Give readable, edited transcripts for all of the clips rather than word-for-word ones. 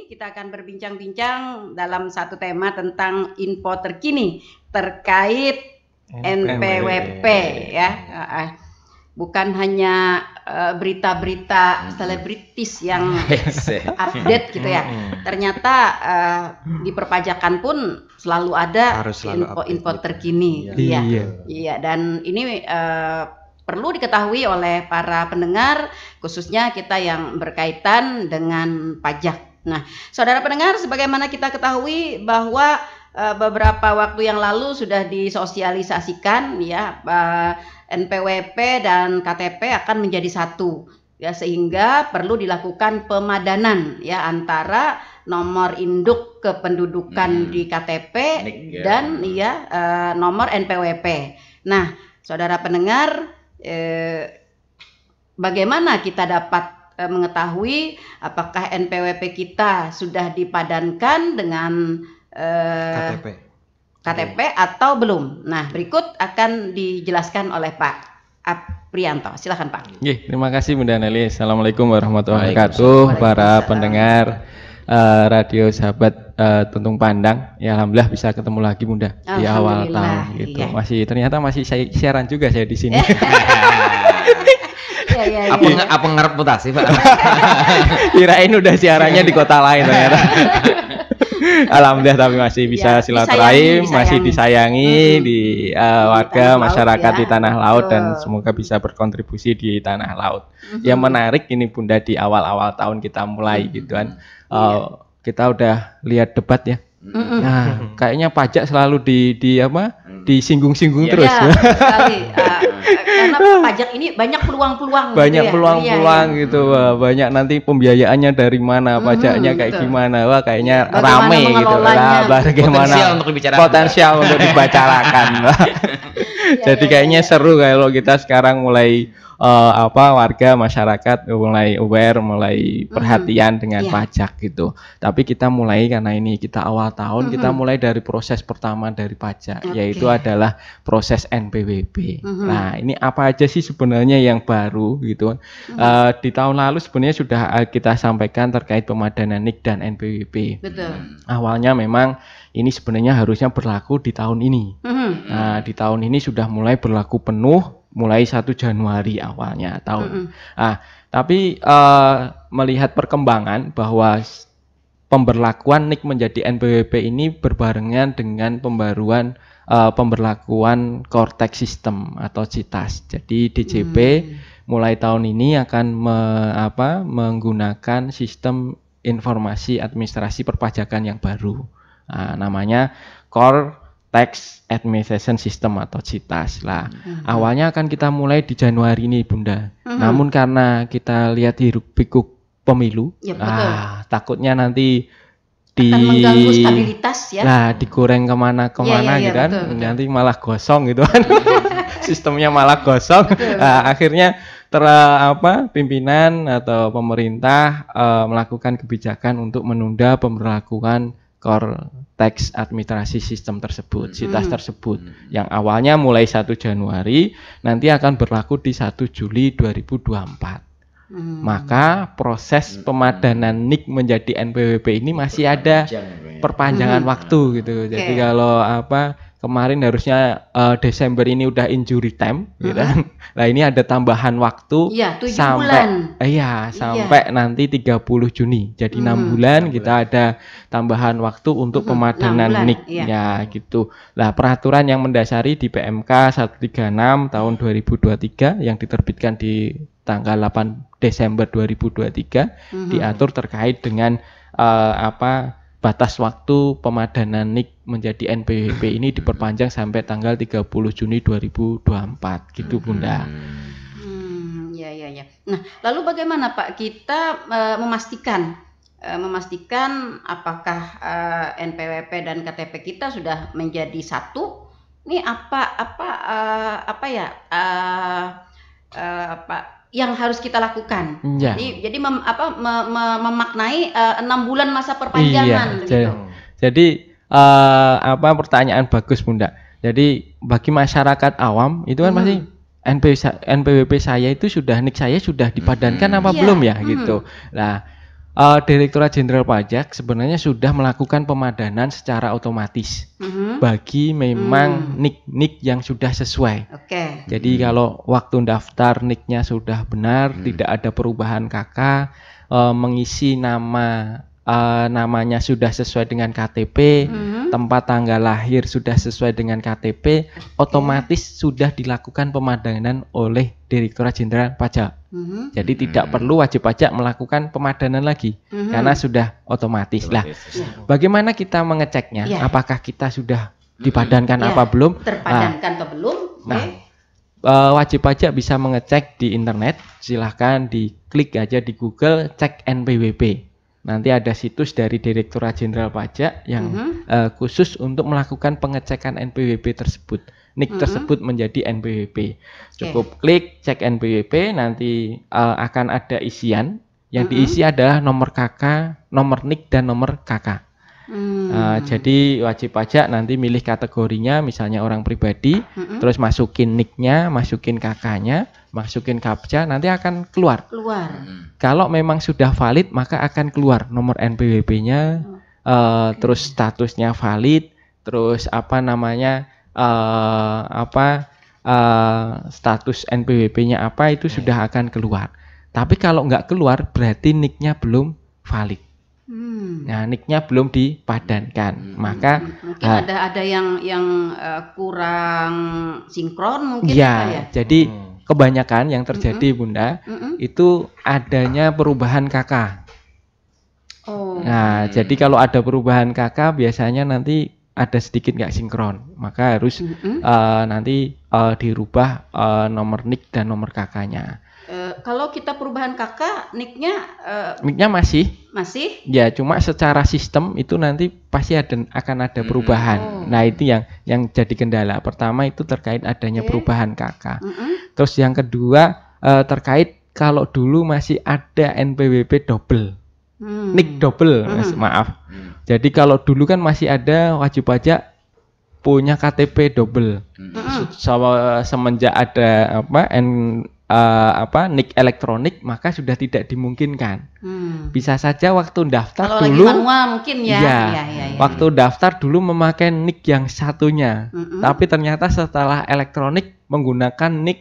kita akan berbincang-bincang dalam satu tema tentang info terkini terkait NPWP ya. Bukan hanya berita-berita selebritis yang update gitu ya. Ternyata di perpajakan pun selalu ada info-info terkini. Iya. Dan ini perlu diketahui oleh para pendengar, khususnya kita yang berkaitan dengan pajak. Nah, saudara pendengar, sebagaimana kita ketahui bahwa beberapa waktu yang lalu sudah disosialisasikan ya, NPWP dan KTP akan menjadi satu ya, sehingga perlu dilakukan pemadanan ya antara nomor induk kependudukan di KTP dan nomor NPWP. Nah, saudara pendengar, bagaimana kita dapat mengetahui apakah NPWP kita sudah dipadankan dengan KTP atau belum? Nah, berikut akan dijelaskan oleh Pak Aprianto. Silakan Pak. Terima kasih Bunda Nelly. Assalamualaikum warahmatullahi wabarakatuh. Para pendengar radio sahabat Tuntung Pandang. Ya, alhamdulillah bisa ketemu lagi Bunda di awal tahun gitu. Iya. Ternyata masih siaran juga saya di sini. Apa ngereputasi Pak? Kirain udah siarannya di kota lain ternyata. Alhamdulillah, tapi masih bisa silaturahim, masih disayangi di warga masyarakat di tanah laut, dan semoga bisa berkontribusi di tanah laut. Yang menarik ini Bunda, di awal-awal tahun kita mulai gitu kan, kita udah lihat debat ya. Nah, kayaknya pajak selalu disinggung-singgung terus. Sekali. Karena pajak ini banyak peluang-peluang. Banyak peluang-peluang gitu. Banyak nanti pembiayaannya dari mana, pajaknya kayak gimana. Wah, kayaknya rame gitu. Bagaimana potensial untuk dibicarakan. Jadi kayaknya seru kalau kita sekarang mulai warga masyarakat mulai aware, mulai perhatian dengan pajak gitu. Tapi kita mulai karena ini kita awal tahun, kita mulai dari proses pertama dari pajak, yaitu adalah proses NPWP. Nah, ini apa aja sih sebenarnya yang baru gitu? Di tahun lalu sebenarnya sudah kita sampaikan terkait pemadanan NIK dan NPWP. Betul. Awalnya memang ini sebenarnya harusnya berlaku di tahun ini. Nah, di tahun ini sudah mulai berlaku penuh mulai 1 Januari awalnya tahun. Tapi melihat perkembangan bahwa pemberlakuan NIK menjadi NPWP ini berbarengan dengan pemberlakuan core tax system atau CITAS. Jadi DJP mulai tahun ini akan menggunakan sistem informasi administrasi perpajakan yang baru. Namanya Core Tax Administration System atau CITAS lah. Awalnya akan kita mulai di Januari ini Bunda. Namun karena kita lihat hiruk-pikuk pemilu, takutnya nanti mengganggu stabilitas ya. Nah, digoreng kemana-kemana gitu kan. Betul. Nanti malah gosong gitu kan. Sistemnya malah gosong. Akhirnya pimpinan atau pemerintah melakukan kebijakan untuk menunda pemberlakuan Core Tax Administrasi Sistem tersebut, CITAS tersebut, yang awalnya mulai 1 Januari, nanti akan berlaku di 1 Juli 2024. Maka proses pemadanan NIK menjadi NPWP ini masih ada perpanjangan waktu gitu. Jadi kalau kemarin harusnya Desember ini udah injury time gitu kan. Nah, ini ada tambahan waktu sampai nanti 30 Juni. Jadi 6 bulan kita ada tambahan waktu untuk pemadanan NIK ya gitu. Nah, peraturan yang mendasari di PMK 136 tahun 2023 yang diterbitkan di tanggal 8 Desember 2023 diatur terkait dengan batas waktu pemadanan NIK menjadi NPWP ini diperpanjang sampai tanggal 30 Juni 2024 gitu Bunda. Ya. Nah, lalu bagaimana Pak kita memastikan apakah NPWP dan KTP kita sudah menjadi satu? Ini yang harus kita lakukan. Jadi memaknai 6 bulan masa perpanjangan gitu. Jadi pertanyaan bagus Bunda. Jadi bagi masyarakat awam itu kan masih NPWP saya itu sudah NIK saya sudah dipadankan apa belum ya gitu. Nah, Direktorat Jenderal Pajak sebenarnya sudah melakukan pemadanan secara otomatis bagi memang nik yang sudah sesuai. Jadi kalau waktu daftar niknya sudah benar, tidak ada perubahan KK, mengisi namanya sudah sesuai dengan KTP, tempat tanggal lahir sudah sesuai dengan KTP, otomatis sudah dilakukan pemadanan oleh Direktorat Jenderal Pajak. Jadi tidak perlu wajib pajak melakukan pemadanan lagi karena sudah otomatis. Lah, bagaimana kita mengeceknya? Apakah kita sudah dipadankan apa belum? Terpadankan atau belum? Nah, wajib pajak bisa mengecek di internet. Silahkan diklik aja di Google, cek NPWP. Nanti ada situs dari Direktorat Jenderal Pajak yang khusus untuk melakukan pengecekan NPWP tersebut. NIK tersebut menjadi NPWP. Cukup klik cek NPWP, nanti akan ada isian. Yang diisi adalah nomor KK, nomor NIK dan nomor KK. Jadi wajib pajak nanti milih kategorinya, misalnya orang pribadi, terus masukin NIK-nya, masukin KK-nya, masukin CAPTCHA, nanti akan keluar. Kalau memang sudah valid, maka akan keluar nomor NPWP-nya, terus statusnya valid, terus status NPWP-nya apa, itu sudah akan keluar. Tapi kalau nggak keluar, berarti NIK-nya belum valid. Nah, NIK-nya belum dipadankan, maka mungkin ada yang kurang sinkron mungkin ya. Jadi kebanyakan yang terjadi Bunda itu adanya perubahan KK. Nah, jadi kalau ada perubahan KK biasanya nanti ada sedikit nggak sinkron, maka harus nanti dirubah nomor NIK dan nomor KK-nya. Kalau kita perubahan KK, NIK-nya masih? Ya, cuma secara sistem itu nanti pasti akan ada perubahan. Nah, itu yang jadi kendala. Pertama itu terkait adanya perubahan KK. Terus yang kedua terkait kalau dulu masih ada NPWP double, NIK double, maaf. Jadi kalau dulu kan masih ada wajib pajak punya KTP double. Semenjak ada NIK elektronik, maka sudah tidak dimungkinkan. Bisa saja waktu daftar kalau dulu lagi manual mungkin ya. Waktu daftar dulu memakai NIK yang satunya, tapi ternyata setelah elektronik menggunakan NIK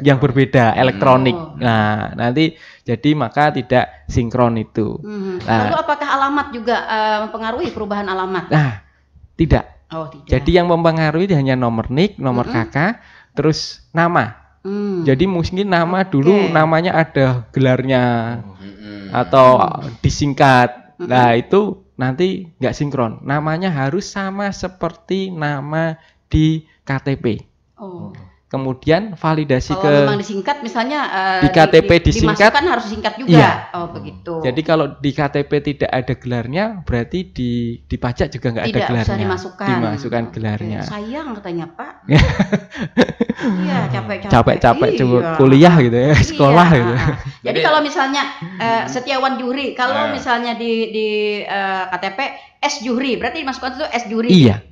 yang berbeda elektronik. Nah, nanti jadi maka tidak sinkron itu. Lalu apakah alamat juga mempengaruhi perubahan alamat? Nah, tidak. Jadi yang mempengaruhi hanya nomor NIK, nomor KK, terus nama. Jadi mungkin nama dulu namanya ada gelarnya atau disingkat. Nah, itu nanti nggak sinkron. Namanya harus sama seperti nama di KTP. Kemudian validasi kalau memang disingkat misalnya di KTP disingkat dimasukkan harus disingkat juga. Iya. Begitu. Jadi kalau di KTP tidak ada gelarnya, berarti di pajak juga nggak ada gelarnya. Tidak usah dimasukkan gelarnya. Sayang katanya Pak. Iya, capek-capek kuliah gitu ya, sekolah gitu. Jadi kalau misalnya setiawan juri, kalau misalnya di KTP S juri, berarti dimasukkan itu S juri. Iya.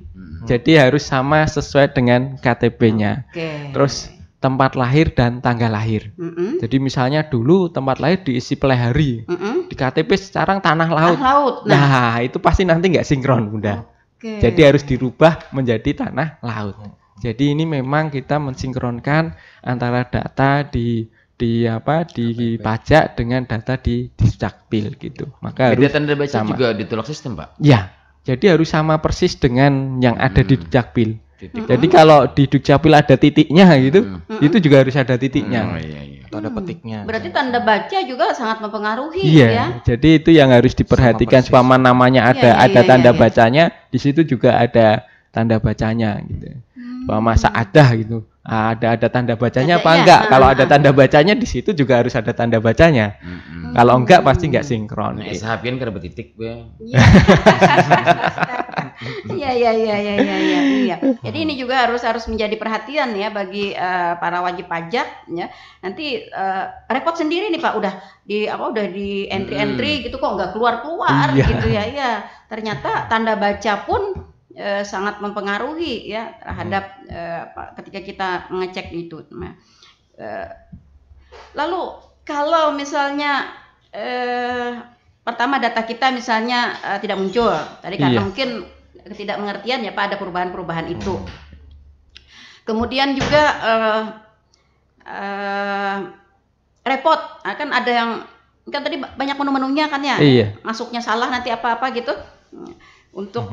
Jadi harus sama sesuai dengan KTP-nya. Terus tempat lahir dan tanggal lahir. Jadi misalnya dulu tempat lahir diisi pelehari, di KTP sekarang tanah laut. Nah, itu pasti nanti nggak sinkron, Bunda. Jadi harus dirubah menjadi tanah laut. Jadi ini memang kita mensinkronkan antara data di pajak dengan data di Dukcapil gitu. Maka harus tanda baca sama. Juga ditolak sistem, Pak. Ya. Jadi harus sama persis dengan yang ada di Dukcapil. Jadi kalau di Dukcapil ada titiknya gitu, itu juga harus ada titiknya. Tanda petiknya. Berarti tanda baca juga sangat mempengaruhi ya. Jadi itu yang harus diperhatikan. Selama namanya ada tanda bacanya, di situ juga ada tanda bacanya gitu. Masa ada gitu. Ada tanda bacanya apa enggak? Kalau ada tanda bacanya di situ juga harus ada tanda bacanya. Kalau enggak pasti enggak sinkron. Sahabian kena betitik gue. Iya. Jadi ini juga harus menjadi perhatian ya bagi para wajib pajak ya. Nanti repot sendiri nih Pak, udah di entry gitu kok enggak keluar gitu ya. Iya. Ternyata tanda baca pun sangat mempengaruhi ya terhadap ketika kita ngecek itu. Lalu kalau misalnya pertama data kita misalnya tidak muncul tadi karena Iya. mungkin ketidakmengertian ya Pak, ada perubahan-perubahan itu. Kemudian juga repot, kan ada yang kan tadi banyak menu-menunya kan ya, Iya. masuknya salah nanti apa-apa gitu. Untuk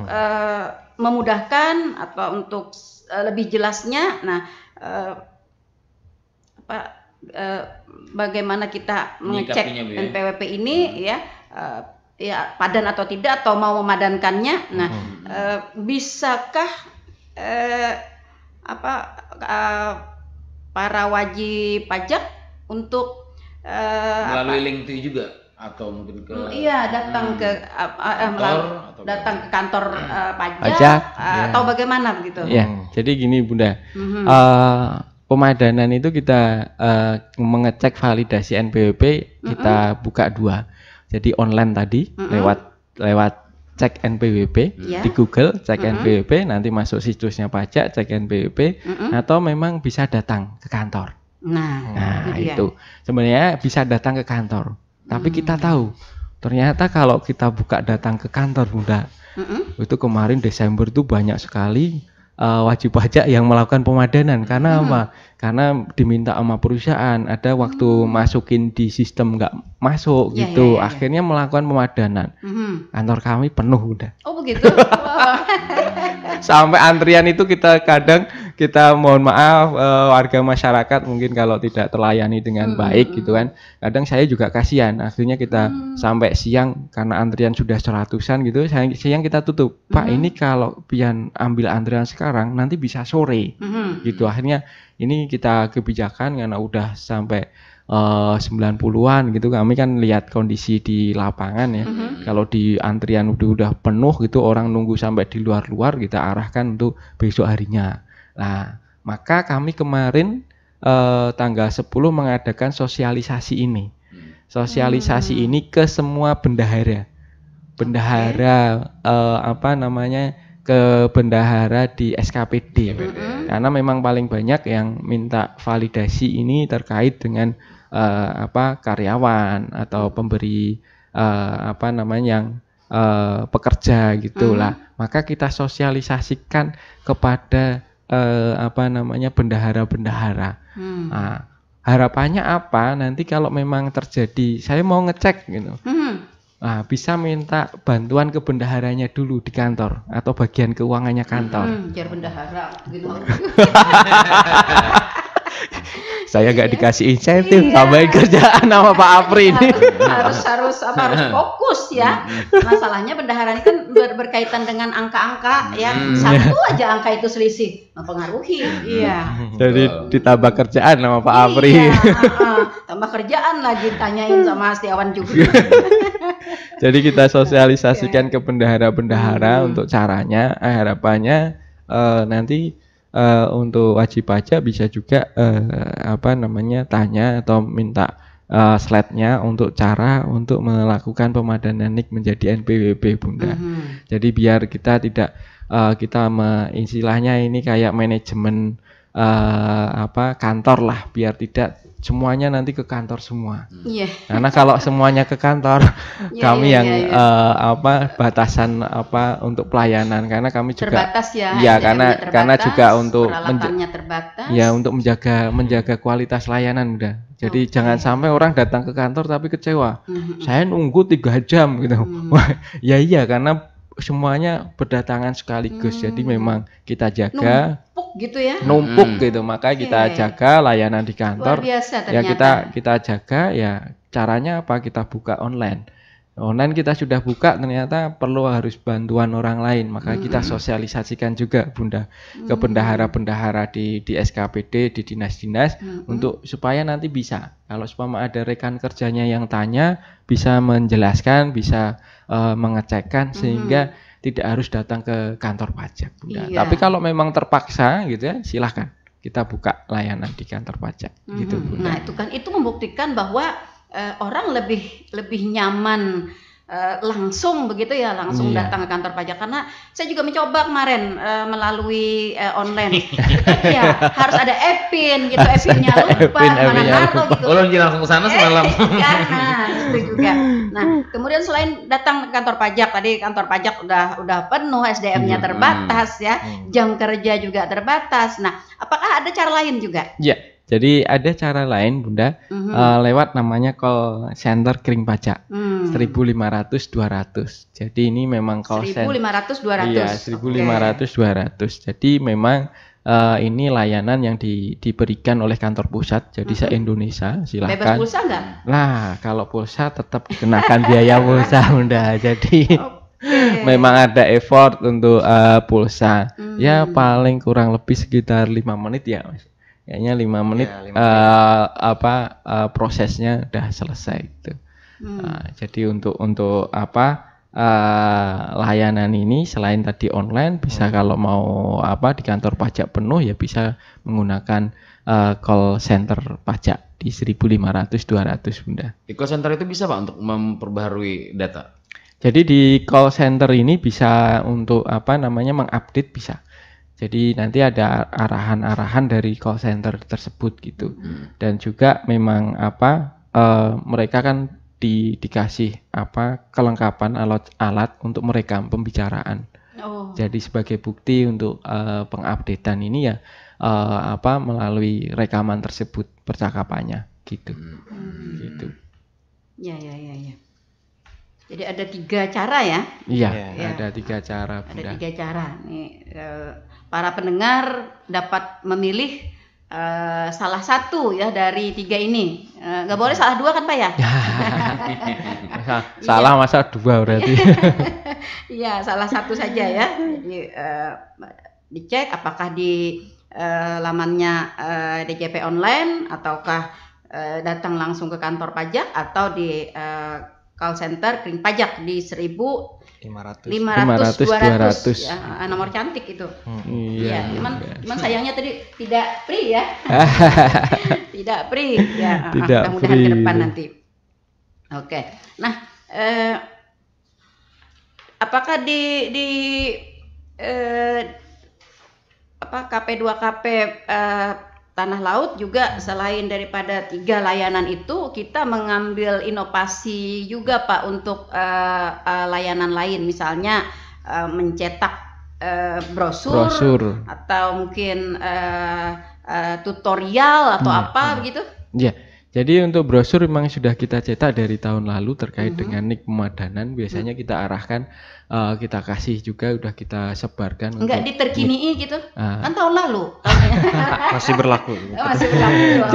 memudahkan atau untuk lebih jelasnya, nah bagaimana kita mengecek Menyikapinya, Bu, ya. NPWP ini ya, ya padan atau tidak atau mau memadankannya. Nah, bisakah para wajib pajak untuk Melalui link itu juga atau mungkin ke iya datang ke datang ke kantor pajak, Pajak, atau bagaimana begitu? Ya, jadi gini Bunda, pemadanan itu kita mengecek validasi NPWP kita buka 2. Jadi online tadi lewat cek NPWP di Google, cek NPWP, nanti masuk situsnya pajak, cek NPWP, atau memang bisa datang ke kantor. Nah itu sebenarnya bisa datang ke kantor, tapi kita tahu ternyata kalau kita buka datang ke kantor Bunda, itu kemarin Desember itu banyak sekali wajib pajak yang melakukan pemadanan. Karena apa? Karena diminta sama perusahaan, ada waktu masukin di sistem nggak masuk gitu, akhirnya melakukan pemadanan. Kantor kami penuh udah. Oh begitu. Wow. Sampai antrian itu kita kadang kita mohon maaf warga masyarakat mungkin kalau tidak terlayani dengan baik gitu kan, kadang saya juga kasihan, akhirnya kita sampai siang karena antrian sudah 100-an gitu, siang kita tutup. Pak ini kalau pian ambil antrian sekarang nanti bisa sore gitu, akhirnya ini kita kebijakan karena udah sampai 90-an gitu, kami kan lihat kondisi di lapangan ya. Kalau di antrian udah penuh gitu, orang nunggu sampai di luar-luar, kita arahkan untuk besok harinya. Nah, maka kami kemarin tanggal 10 mengadakan sosialisasi ini. Sosialisasi ini ke semua bendahara. Bendahara ke bendahara di SKPD. Karena memang paling banyak yang minta validasi ini terkait dengan karyawan atau pemberi yang pekerja gitulah. Maka kita sosialisasikan kepada bendahara-bendahara. Nah, harapannya apa? Nanti kalau memang terjadi, saya mau ngecek gitu. Nah, bisa minta bantuan ke bendaharanya dulu di kantor atau bagian keuangannya kantor. Biar bendahara gitu. Saya nggak dikasih insentif, tambahin kerjaan sama Pak Apri ini. Harus fokus ya. Masalahnya bendahara ini kan berkaitan dengan angka-angka ya. Satu aja angka itu selisih mempengaruhi. Iya. Jadi ditambah kerjaan sama Pak Apri. Tambah kerjaan lagi, tanyain sama Setiawan juga. Jadi kita sosialisasikan ke bendahara-bendahara untuk caranya, harapannya nanti untuk wajib pajak bisa juga tanya atau minta slide-nya untuk cara untuk melakukan pemadanan NIK menjadi NPWP Bunda. Jadi biar kita tidak istilahnya ini kayak manajemen kantor lah, biar tidak semuanya nanti ke kantor semua. Karena kalau semuanya ke kantor, kami batasan untuk pelayanan, karena kami juga terbatas ya. Iya, karena juga untuk terbatas. Ya, untuk menjaga kualitas layanan udah. Jadi jangan sampai orang datang ke kantor tapi kecewa. Saya nunggu 3 jam gitu. Wah, ya iya karena semuanya berdatangan sekaligus. Jadi memang kita jaga numpuk gitu, maka kita jaga layanan di kantor. Luar biasa ya ternyata. kita jaga ya, caranya apa, kita buka online kita sudah buka, ternyata harus bantuan orang lain, maka kita sosialisasikan juga Bunda ke bendahara-bendahara di SKPD, di dinas-dinas, untuk supaya nanti bisa, kalau supaya ada rekan kerjanya yang tanya, bisa menjelaskan, bisa mengecekkan, sehingga tidak harus datang ke kantor pajak Bunda. Tapi kalau memang terpaksa gitu ya, silahkan kita buka layanan di kantor pajak gitu Bunda. Nah itu membuktikan bahwa orang lebih nyaman langsung begitu ya, langsung datang ke kantor pajak. Karena saya juga mencoba kemarin melalui online. Ya harus ada EPIN gitu, EPIN-nya lupa, mana naruh gitu. Langsung ke sana semalam. Nah itu juga. Nah, kemudian selain datang ke kantor pajak, tadi kantor pajak udah penuh, SDM-nya terbatas ya, jam kerja juga terbatas. Nah, apakah ada cara lain juga? Ya, jadi ada cara lain Bunda, lewat namanya call center kering pajak, 1.500-200. Jadi ini memang call center 1.500-200. Iya, 1.500-200. Jadi memang ini layanan yang diberikan oleh kantor pusat, jadi se-Indonesia, silakan. Bebas pulsa nggak? Nah, kalau pulsa tetap dikenakan biaya pulsa Bunda. Jadi memang ada effort untuk pulsa. Ya paling kurang lebih sekitar 5 menit ya, Mas. Kayaknya 5 menit, prosesnya udah selesai gitu. Jadi untuk layanan ini selain tadi online bisa kalau mau di kantor pajak penuh ya bisa menggunakan call center pajak di 1.500-200 Bunda. Di call center itu bisa Pak untuk memperbaharui data? Jadi di call center ini bisa untuk mengupdate bisa. Jadi nanti ada arahan-arahan dari call center tersebut gitu. Dan juga memang mereka kan dikasih kelengkapan alat untuk merekam pembicaraan. Jadi sebagai bukti untuk pengupdatean ini ya melalui rekaman tersebut percakapannya gitu. Gitu. Ya. Jadi ada 3 cara ya? Iya, ada 3 cara. Bunda. Ada 3 cara. Nih para pendengar dapat memilih salah satu ya dari 3 ini. Nggak boleh salah 2 kan Pak ya? Salah masa 2 berarti. Iya, salah satu saja ya. Jadi dicek apakah di lamannya DJP online ataukah datang langsung ke kantor pajak atau di call center kering pajak di 1.500-200 ya, nomor cantik itu. Iya, cuman sayangnya tadi tidak free ya. Tidak free ya. Mudah-mudahan ke depan nanti. Oke. Nah, apakah di KP2KP Tanah Laut juga selain daripada 3 layanan itu kita mengambil inovasi juga Pak untuk layanan lain, misalnya mencetak brosur atau mungkin tutorial atau apa begitu? Iya. Jadi untuk brosur memang sudah kita cetak dari tahun lalu terkait dengan nik pemadanan. Biasanya kita arahkan, kita kasih juga, udah kita sebarkan. Enggak diterkini gitu? Kan tahun lalu. Masih berlaku. Masih berlaku.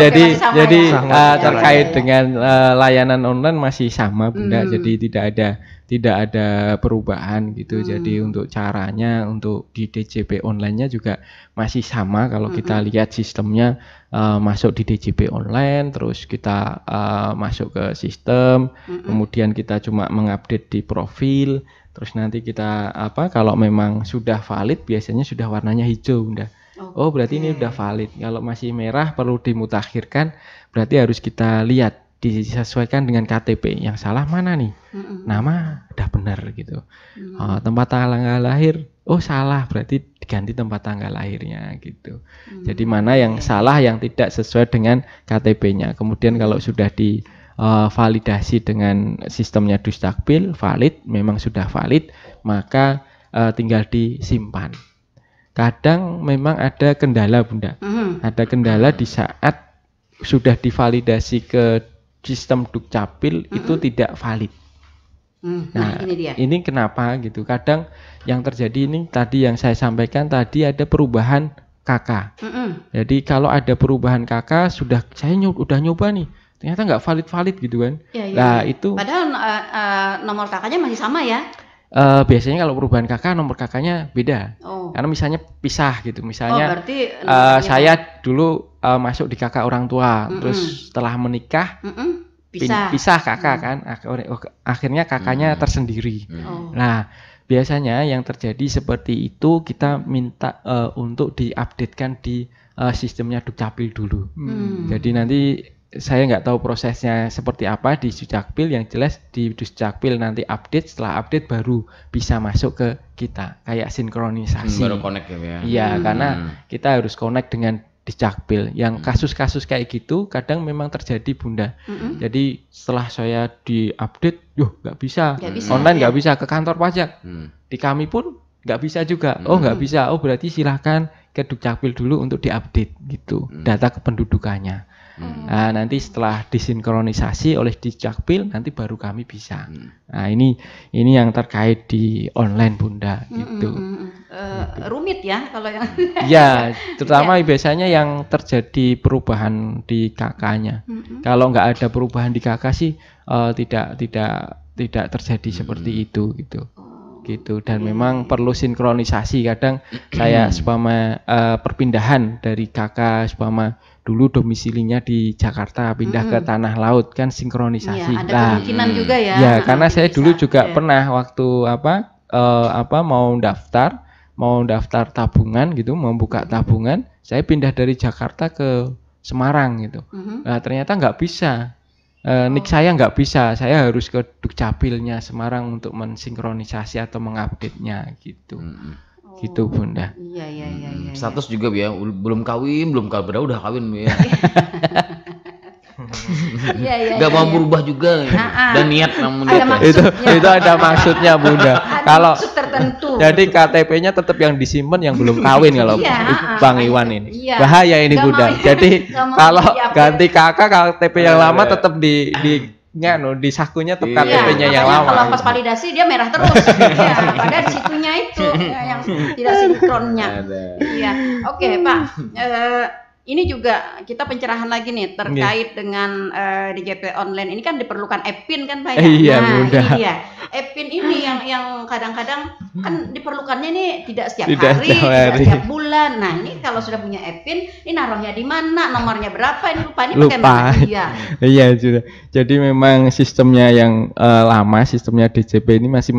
Jadi terkait dengan layanan online masih sama Bunda. Jadi tidak ada perubahan gitu. Jadi untuk caranya untuk di DJP online-nya juga masih sama. Kalau kita lihat sistemnya masuk di DJP online, terus kita masuk ke sistem, kemudian kita cuma mengupdate di profil, terus nanti kita kalau memang sudah valid biasanya sudah warnanya hijau Bunda. Oh berarti ini udah valid. Kalau masih merah perlu dimutakhirkan, berarti harus kita lihat disesuaikan dengan KTP. Yang salah mana nih? Nama udah benar gitu. Tempat tanggal lahir, oh salah, berarti diganti tempat tanggal lahirnya gitu. Jadi mana yang salah, yang tidak sesuai dengan KTP-nya. Kemudian kalau sudah divalidasi dengan sistemnya Dukcapil valid, memang sudah valid, maka tinggal disimpan. Kadang memang ada kendala Bunda. Ada kendala di saat sudah divalidasi ke sistem Dukcapil itu tidak valid. Nah, ini kenapa gitu? Kadang yang terjadi ini tadi yang saya sampaikan tadi ada perubahan KK. Jadi kalau ada perubahan KK saya udah nyoba nih, ternyata nggak valid gitu kan? Nah itu. Padahal nomor KK-nya masih sama ya? Biasanya kalau perubahan KK nomor KK-nya beda. Karena misalnya pisah gitu. Misalnya berarti saya dulu masuk di KK orang tua, terus setelah menikah pisah KK kan, akhirnya KK-nya tersendiri. Nah biasanya yang terjadi seperti itu kita minta untuk diupdatekan di sistemnya Dukcapil dulu. Jadi nanti saya nggak tahu prosesnya seperti apa di Dukcapil, yang jelas di Dukcapil nanti update, setelah update baru bisa masuk ke kita kayak sinkronisasi. Baru connect ya. Iya, karena kita harus connect dengan Dukcapil. Yang kasus-kasus kayak gitu kadang memang terjadi Bunda. Jadi setelah saya diupdate, nggak bisa, online nggak bisa, ke kantor pajak. Di kami pun nggak bisa juga. Oh nggak bisa, oh berarti silahkan ke Dukcapil dulu untuk diupdate gitu, data kependudukannya. Nah, nanti setelah disinkronisasi oleh Dukcapil nanti baru kami bisa. Nah ini yang terkait di online Bunda gitu. Rumit ya kalau yang ya terutama biasanya yang terjadi perubahan di KK-nya. Kalau nggak ada perubahan di KK sih tidak terjadi seperti itu gitu. Dan memang perlu sinkronisasi. Kadang saya perpindahan dari KK dulu domisilinya di Jakarta pindah ke Tanah Laut kan sinkronisasi. Ada kemungkinan juga ya. Ya karena saya dulu juga pernah waktu mau daftar tabungan gitu, mau buka tabungan, saya pindah dari Jakarta ke Semarang gitu. Nah ternyata nggak bisa. Nik saya nggak bisa, saya harus ke Dukcapilnya Semarang untuk mensinkronisasi atau mengupdate-nya gitu. Gitu Bunda. Iya. Status juga ya, belum kawin, udah kawin ya. Gak mau berubah juga dan niat namun itu ada maksudnya Bunda. Kalau maksud tertentu. Jadi KTP-nya tetap yang disimpan yang belum kawin kalau Bang Iwan ini. Bahaya ini Bunda. Jadi kalau ganti kakak KTP yang lama tetap di di sakunya tetap KTP-nya yang lama. Kalau pas validasi dia merah terus. Padahal di situnya itu yang tidak sinkronnya. Iya. Oke, Pak. Ini juga kita pencerahan lagi nih terkait dengan DJP online. Ini kan diperlukan e-PIN kan Pak ya? Iya, ini dia. E-PIN ini yang kadang-kadang kan diperlukannya ini tidak setiap hari, tidak setiap bulan. Nah, ini kalau sudah punya e-PIN, ini naruhnya di mana, nomornya berapa, ini lupa pakai mana? Iya, sudah. Jadi memang sistemnya yang lama, sistemnya DJP ini masih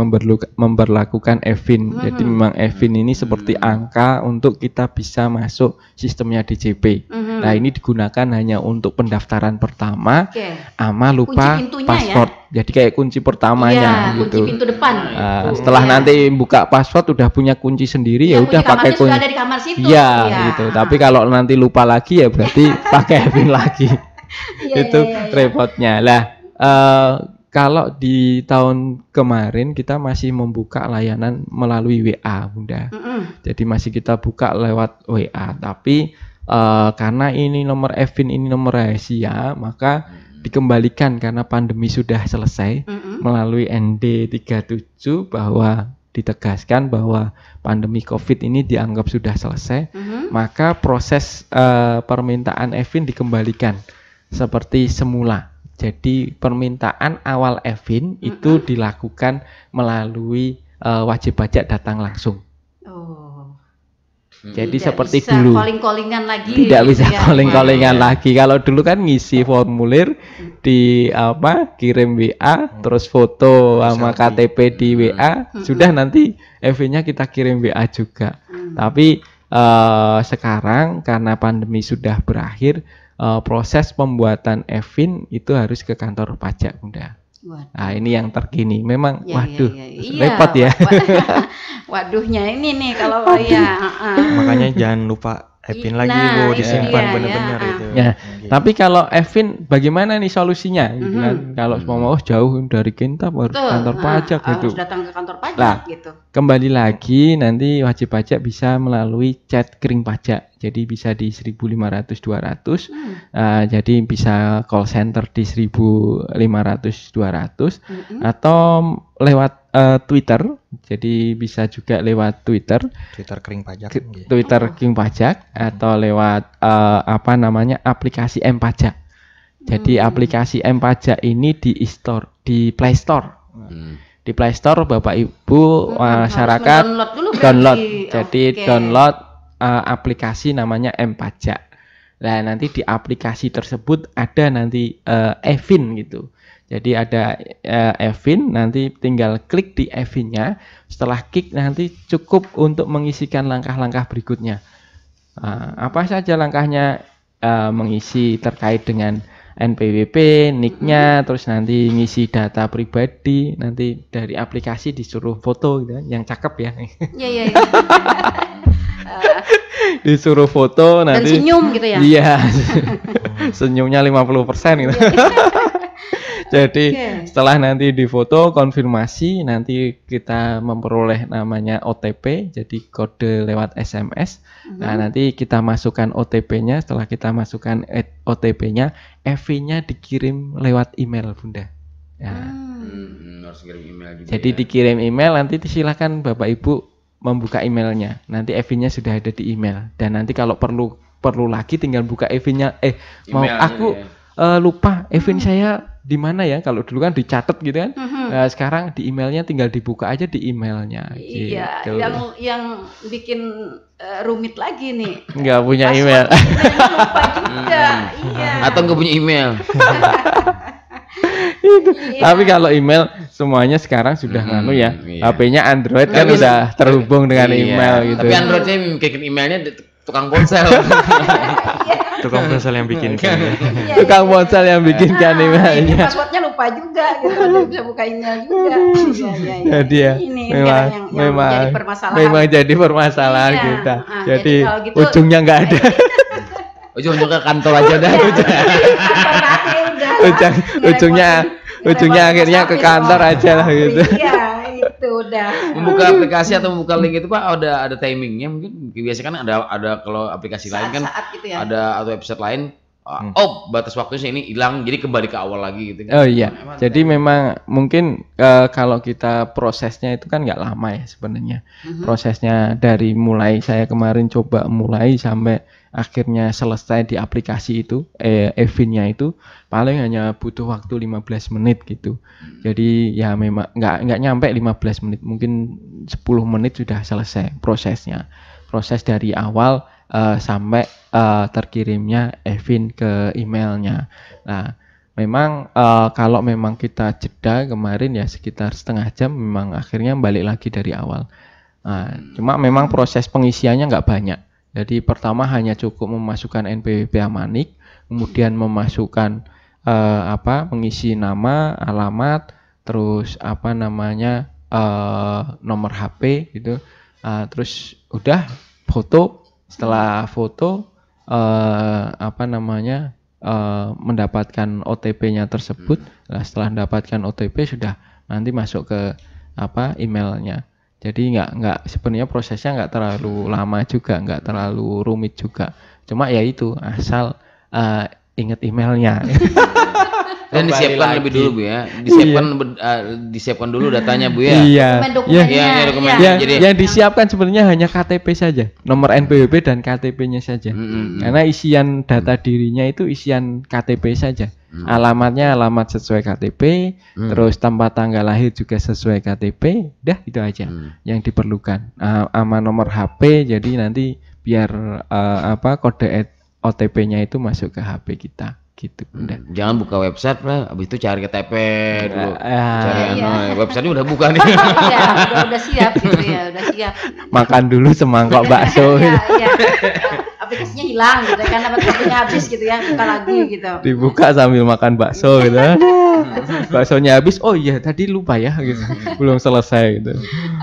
memberlakukan e-PIN. Jadi memang e-PIN ini seperti angka untuk kita bisa masuk sistemnya DJP. Nah ini digunakan hanya untuk pendaftaran pertama, sama lupa password. Jadi kayak kunci pertamanya gitu. Kunci pintu depan. Setelah nanti buka password udah punya kunci sendiri ya udah pakai kunci. Ada di kamar situ. Iya gitu. Tapi kalau nanti lupa lagi ya berarti pakai PIN lagi. Itu repotnya lah. Kalau di tahun kemarin kita masih membuka layanan melalui WA Bunda. Jadi masih kita buka lewat WA. Tapi karena ini nomor e-PIN ini nomor rahasia, maka dikembalikan karena pandemi sudah selesai melalui ND 37 bahwa ditegaskan bahwa pandemi COVID ini dianggap sudah selesai, maka proses permintaan e-PIN dikembalikan seperti semula. Jadi permintaan awal e-PIN itu dilakukan melalui wajib pajak datang langsung. Jadi tidak seperti bisa dulu calling-callingan lagi. Tidak bisa calling-callingan lagi. Kalau dulu kan ngisi formulir di kirim WA, terus foto sama KTP di WA, sudah nanti e-PIN-nya kita kirim WA juga. Tapi sekarang karena pandemi sudah berakhir, proses pembuatan e-PIN itu harus ke kantor pajak Bunda. Nah ini yang terkini memang repot ya. Waduhnya ini nih kalau makanya jangan lupa e-PIN lagi Bu, disimpan benar-benar itu. Tapi kalau e-PIN bagaimana nih solusinya? Kalau mau jauh dari kita harus kantor pajak gitu. Harus datang ke kantor pajak gitu. Kembali lagi nanti wajib pajak bisa melalui chat kering pajak. Jadi bisa di 1.500-200. Jadi bisa call center di 1.500-200 atau lewat Twitter. Jadi bisa juga lewat Twitter kering pajak. Twitter kering pajak atau lewat aplikasi M-Pajak. Jadi aplikasi M-Pajak ini di Play Store. Di Play Store Bapak Ibu masyarakat download. Jadi download aplikasi namanya M-Pajak. Nah nanti di aplikasi tersebut ada nanti e-PIN gitu. Jadi ada e-PIN, nanti tinggal klik di e-PIN-nya. Setelah klik nanti cukup untuk mengisikan langkah-langkah berikutnya. Apa saja langkahnya? Mengisi terkait dengan NPWP, NIK-nya, terus nanti ngisi data pribadi, nanti dari aplikasi disuruh foto gitu, yang cakep ya. Iya. disuruh foto Dan nanti. senyum gitu ya. Iya. Senyumnya 50% gitu. Jadi setelah nanti difoto konfirmasi, nanti kita memperoleh namanya OTP, jadi kode lewat SMS. Nah, nanti kita masukkan OTP-nya. Setelah kita masukkan OTP-nya, EV-nya dikirim lewat email, Bunda. Ya. Harus kirim email juga. Jadi dikirim email, nanti silakan Bapak Ibu membuka emailnya. Nanti EV-nya sudah ada di email. Dan nanti kalau perlu lagi tinggal buka EV-nya. Mau aku lupa EV saya di mana ya? Kalau dulu kan dicatat gitu kan. Nah, sekarang di emailnya tinggal dibuka aja di emailnya. Iya, gitu. yang bikin rumit lagi nih. Nggak punya email. Lupa juga. Iya. Atau nggak punya email. Tapi kalau email semuanya sekarang sudah nganu ya. HP-nya Android kan udah terhubung dengan email gitu. Tapi Android saya bikin emailnya tukang ponsel. Tukang ponsel yang bikinkan. Tukang ponsel yang bikinkan emailnya. Passwordnya lupa juga gitu. Dia bisa buka email juga. Jadi ya, memang jadi permasalahan kita. Jadi gitu, ujungnya nggak ada. Ujung-ujung ke kantor aja dah. Ujungnya akhirnya ke kantor aja lah gitu. Iya, itu udah. Membuka aplikasi atau membuka link itu Pak ada timingnya mungkin. Biasanya kan ada kalau aplikasi lain kan gitu ya. Ada atau website lain. Batas waktunya ini hilang jadi kembali ke awal lagi gitu kan. Oh iya. Jadi memang mungkin kalau kita prosesnya itu kan nggak lama ya sebenarnya. Prosesnya dari mulai saya kemarin coba mulai sampai akhirnya selesai di aplikasi itu EV-nya itu paling hanya butuh waktu 15 menit gitu. Jadi ya memang nggak nyampe 15 menit, mungkin 10 menit sudah selesai prosesnya. Proses dari awal sampai terkirimnya EVIN ke emailnya. Nah, memang kalau memang kita jeda kemarin ya sekitar setengah jam, memang akhirnya balik lagi dari awal. Nah, cuma memang proses pengisiannya nggak banyak. Jadi pertama hanya cukup memasukkan NPWP Amanik, kemudian memasukkan mengisi nama, alamat, terus nomor HP gitu. Terus udah foto. Setelah foto mendapatkan OTP-nya tersebut. Nah, setelah mendapatkan OTP sudah nanti masuk ke emailnya. Jadi nggak sebenarnya prosesnya nggak terlalu lama juga, nggak terlalu rumit juga. Cuma ya itu asal ingat emailnya. Dan disiapkan lebih dulu Bu ya. Disiapkan dulu datanya Bu ya. Iya. Dokumennya. Jadi yang disiapkan sebenarnya hanya KTP saja, nomor NPWP dan KTP-nya saja. Karena isian data dirinya itu isian KTP saja. Alamatnya alamat sesuai KTP, terus tempat tanggal lahir juga sesuai KTP, dah itu aja yang diperlukan. Sama nomor HP, jadi nanti biar kode OTP-nya itu masuk ke HP kita. Gitu, udah. Jangan buka website lah, habis itu cari KTP dulu. Websitenya udah buka nih. Iya, udah siap gitu ya, udah siap. Makan dulu semangkok bakso. Iya. Aplikasinya hilang gitu kan, aplikasinya habis gitu ya, buka lagi gitu. Dibuka sambil makan bakso gitu. Baksonya habis, oh iya tadi lupa ya gitu. Belum selesai gitu.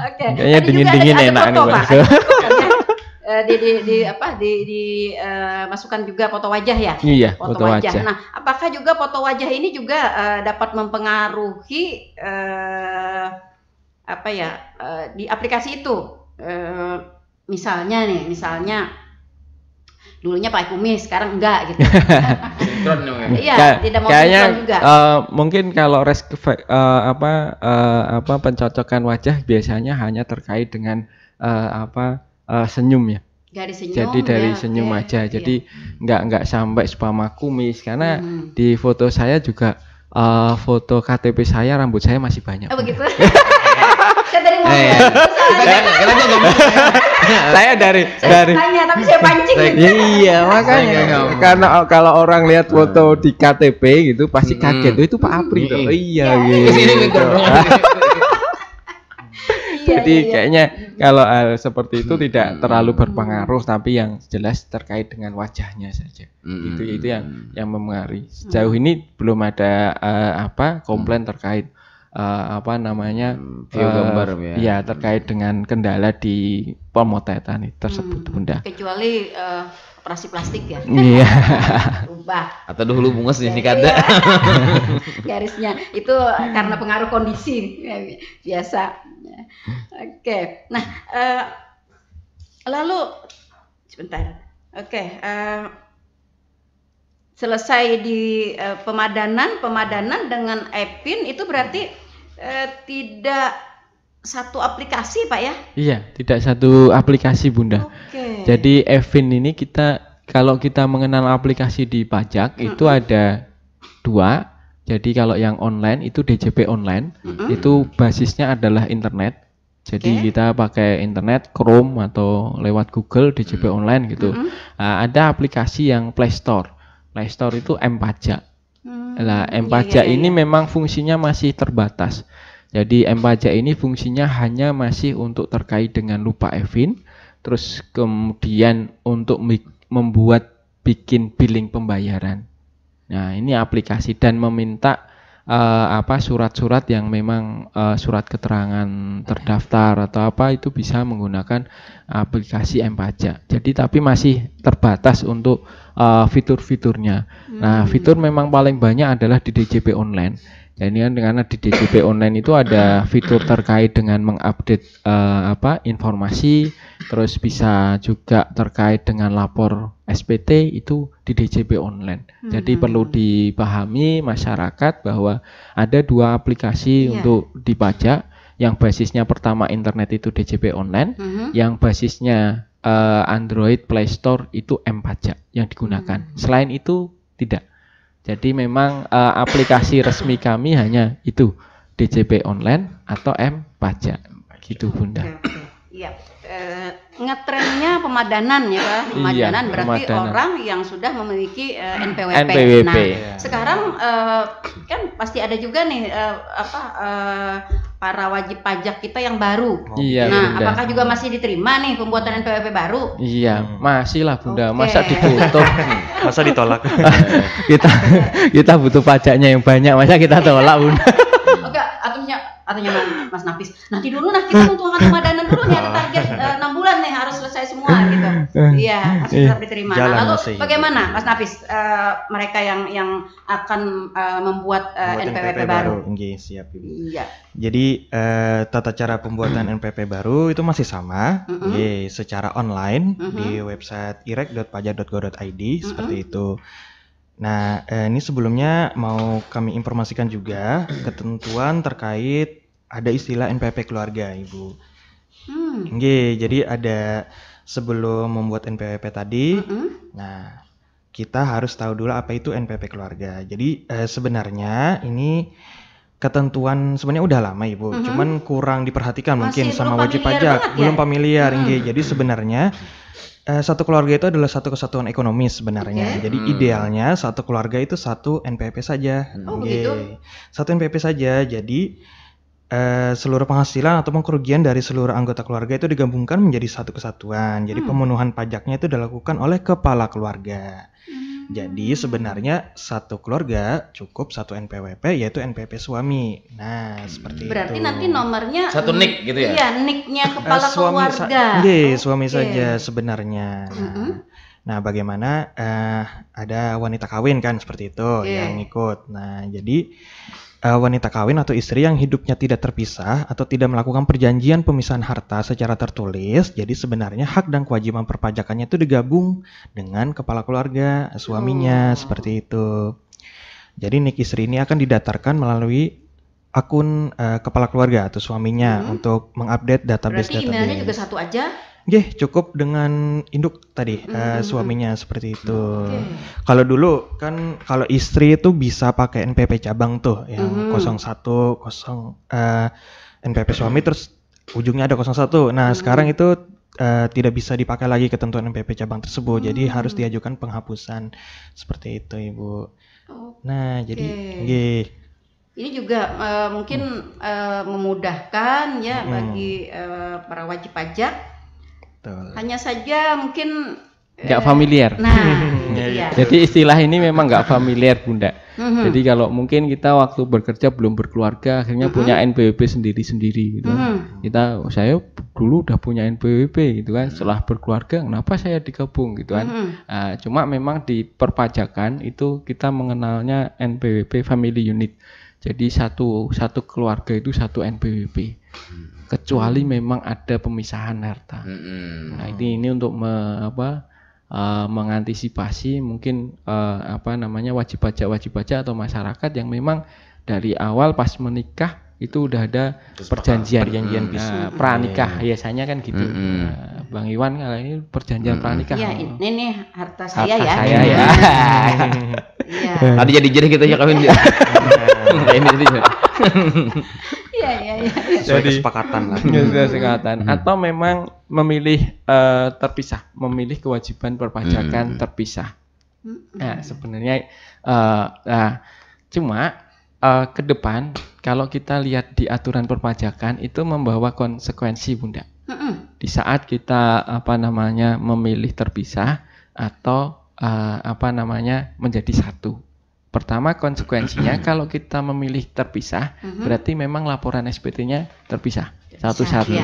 Oke. Kayaknya dingin-dingin enak nih bakso. Masukkan juga foto wajah ya? Iya, foto wajah. Nah, apakah juga foto wajah ini juga dapat mempengaruhi di aplikasi itu? Misalnya dulunya pakai kumis, sekarang enggak gitu. Iya, tidak mau kayaknya juga. Mungkin kalau pencocokan wajah biasanya hanya terkait dengan senyum ya. Jadi dari senyum aja. Jadi nggak sampai spama kumis karena di foto saya juga foto KTP saya rambut saya masih banyak. Oh begitu. Saya dari saya dari tanya tapi saya pancing. Iya, makanya karena kalau orang lihat foto di KTP gitu pasti kaget itu Pak Apri tuh. Iya gitu. Jadi kayaknya kalau hal seperti itu tidak terlalu berpengaruh, tapi yang jelas terkait dengan wajahnya saja. Itu yang mempengaruhi. Sejauh ini belum ada komplain terkait apa namanya video gambar ya terkait dengan kendala di pemotretan tersebut Bunda. Kecuali operasi plastik ya. Iya. Ubah. Atau dulu bungas nih kada. Garisnya itu karena pengaruh kondisi biasa. Oke. Nah, lalu sebentar. Oke. Selesai di pemadanan dengan Epin itu berarti tidak satu aplikasi Pak ya? Iya, tidak satu aplikasi Bunda. Jadi Epin ini kalau kita mengenal aplikasi di pajak itu ada 2. Jadi kalau yang online itu DJP online, itu basisnya adalah internet. Jadi kita pakai internet, Chrome atau lewat Google DJP online gitu. Ada aplikasi yang Play Store. Play Store itu M-Pajak. Nah, M-Pajak ini memang fungsinya masih terbatas. Jadi M-Pajak ini fungsinya hanya masih untuk terkait dengan lupa Evin, terus kemudian untuk bikin billing pembayaran. Nah, ini aplikasi dan meminta surat-surat yang memang surat keterangan terdaftar atau apa itu bisa menggunakan aplikasi M-Pajak. Jadi tapi masih terbatas untuk fitur-fiturnya. Nah, fitur memang paling banyak adalah di DJP online. Jadi kan karena di DJP online itu ada fitur terkait dengan mengupdate informasi, terus bisa juga terkait dengan lapor SPT itu di DJP online. Jadi perlu dipahami masyarakat bahwa ada 2 aplikasi untuk di pajak. Yang basisnya pertama internet itu DJP online, yang basisnya Android Play Store itu M-Pajak yang digunakan. Selain itu tidak. Jadi memang aplikasi resmi kami hanya itu DJP online atau M-Pajak gitu Bunda. Iya. Ngetrennya pemadanan ya Pak. Pemadanan berarti orang yang sudah memiliki NPWP. Nah, sekarang kan pasti ada juga nih para wajib pajak kita yang baru. Iya, nah, Bunda. Apakah juga masih diterima nih pembuatan NPWP baru? Iya, masih lah Bunda. Masa ditutup? Masa ditolak? kita butuh pajaknya yang banyak, masa kita tolak Bunda? Oke, ataunya Mas Nafis. Nanti dulu kita untuk pemadanan dulu nih ada target 6 bulan nih harus selesai semua gitu. Iya, harus tetap diterima. Nah, lalu bagaimana Mas Nafis mereka yang akan membuat NPWP baru? Siap Ibu. Iya. Jadi tata cara pembuatan NPWP baru itu masih sama, secara online di website irek.pajak.go.id seperti itu. Nah, ini sebelumnya mau kami informasikan juga ketentuan terkait ada istilah NPWP keluarga, Ibu. Jadi ada sebelum membuat NPWP tadi, nah kita harus tahu dulu apa itu NPWP keluarga. Jadi sebenarnya ini ketentuan sebenarnya udah lama Ibu, cuman kurang diperhatikan mungkin sama wajib pajak, belum familiar. Jadi sebenarnya satu keluarga itu adalah satu kesatuan ekonomis sebenarnya. Jadi idealnya satu keluarga itu satu NPWP saja. Begitu? Satu NPWP saja. Jadi seluruh penghasilan ataupun kerugian dari seluruh anggota keluarga itu digabungkan menjadi satu kesatuan. Jadi pemenuhan pajaknya itu dilakukan oleh kepala keluarga. Jadi sebenarnya satu keluarga cukup satu NPWP yaitu NPWP suami. Nah, seperti berarti itu. Nanti nomornya satu NIK gitu ya? Iya, NIK-nya kepala keluarga. Suami saja sebenarnya. Nah, bagaimana ada wanita kawin kan seperti itu yang ikut. Nah, jadi wanita kawin atau istri yang hidupnya tidak terpisah atau tidak melakukan perjanjian pemisahan harta secara tertulis, jadi sebenarnya hak dan kewajiban perpajakannya itu digabung dengan kepala keluarga suaminya seperti itu. Jadi NIK istri ini akan didatarkan melalui akun kepala keluarga atau suaminya untuk mengupdate database. Berarti emailnya juga satu aja? Cukup dengan induk tadi suaminya seperti itu. Kalau dulu kan kalau istri itu bisa pakai NPWP cabang tuh yang 01 NPWP suami terus ujungnya ada 01. Nah, sekarang itu tidak bisa dipakai lagi ketentuan NPWP cabang tersebut. Jadi harus diajukan penghapusan seperti itu, Ibu. Nah, jadi ini juga mungkin memudahkan ya bagi para wajib pajak. Hanya saja mungkin nggak familiar. Nah, iya. Jadi istilah ini memang nggak familiar Bunda. Jadi kalau mungkin kita waktu bekerja belum berkeluarga, akhirnya punya NPWP sendiri-sendiri gitu kan. Saya dulu udah punya NPWP gitu kan. Setelah berkeluarga, kenapa saya digabung gitu kan. Nah, cuma memang di perpajakan itu kita mengenalnya NPWP Family Unit. Jadi satu keluarga itu satu NPWP. Kecuali memang ada pemisahan harta. Nah, ini untuk mengantisipasi mungkin wajib pajak atau masyarakat yang memang dari awal pas menikah itu udah ada perjanjian pranikah biasanya kan gitu. Bang Iwan kalau ini perjanjian pranikah. Iya, ini nih harta saya ya. Saya ya. Iya. Tadi jadi kita ya kawin dia. Ini dia. Iya. Sesuai kesepakatan lah. Kesepakatan. Atau memang memilih terpisah, memilih kewajiban perpajakan terpisah. Nah, sebenarnya cuma ke depan kalau kita lihat di aturan perpajakan itu membawa konsekuensi, Bunda. Di saat kita memilih terpisah atau menjadi satu. Pertama konsekuensinya kalau kita memilih terpisah berarti memang laporan SPT-nya terpisah satu-satu.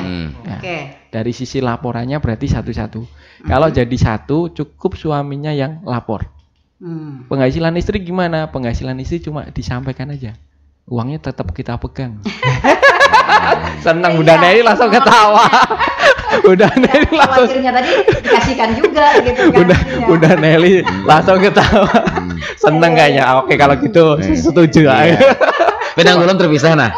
Nah, dari sisi laporannya berarti satu-satu. Kalau jadi satu cukup suaminya yang lapor. Penghasilan istri gimana? Penghasilan istri cuma disampaikan aja. Uangnya tetap kita pegang. Senang Bunda Neli langsung ketawa. Bunda Neli langsung khawatirnya tadi dikasihkan juga gitu kan. Bunda Neli langsung ketawa. Seneng kayaknya. Oke kalau gitu setuju lah. Pedang ulun terpisah nah.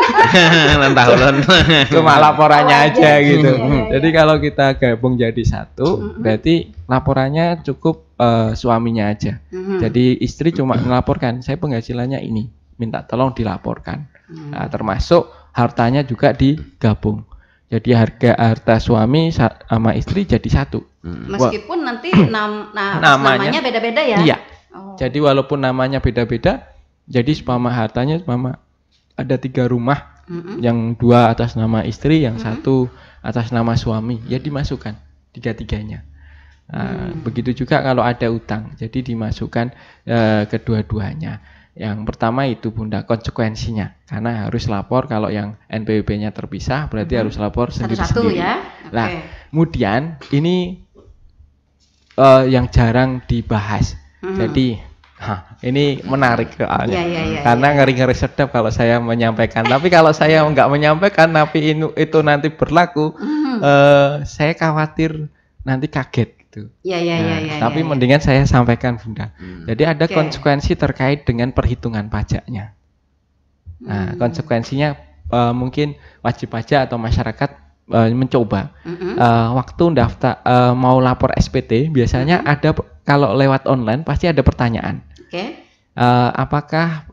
Lantah ulun. Cuma laporannya aja gitu. Jadi kalau kita gabung jadi satu, berarti laporannya cukup suaminya aja. Jadi istri cuma melaporkan, saya penghasilannya ini, minta tolong dilaporkan. Nah, termasuk hartanya juga digabung. Jadi harta suami sama istri jadi satu. Meskipun nanti namanya beda-beda ya. Iya. Jadi walaupun namanya beda-beda, jadi hartanya ada 3 rumah, yang 2 atas nama istri, yang 1 atas nama suami, ya dimasukkan 3-3-nya. Nah, begitu juga kalau ada utang, jadi dimasukkan kedua-duanya. Yang pertama itu Bunda konsekuensinya, karena harus lapor kalau yang NPWP-nya terpisah, berarti harus lapor sendiri-sendiri. Ya? Nah, kemudian ini yang jarang dibahas. Jadi ini menarik soalnya, karena ngeri-ngeri sedap kalau saya menyampaikan. Tapi kalau saya nggak menyampaikan, tapi itu nanti berlaku, saya khawatir nanti kaget gitu. Tapi mendingan saya sampaikan Bunda. Jadi ada konsekuensi terkait dengan perhitungan pajaknya. Nah, konsekuensinya mungkin wajib pajak atau masyarakat mencoba waktu daftar mau lapor SPT biasanya ada, kalau lewat online pasti ada pertanyaan. Apakah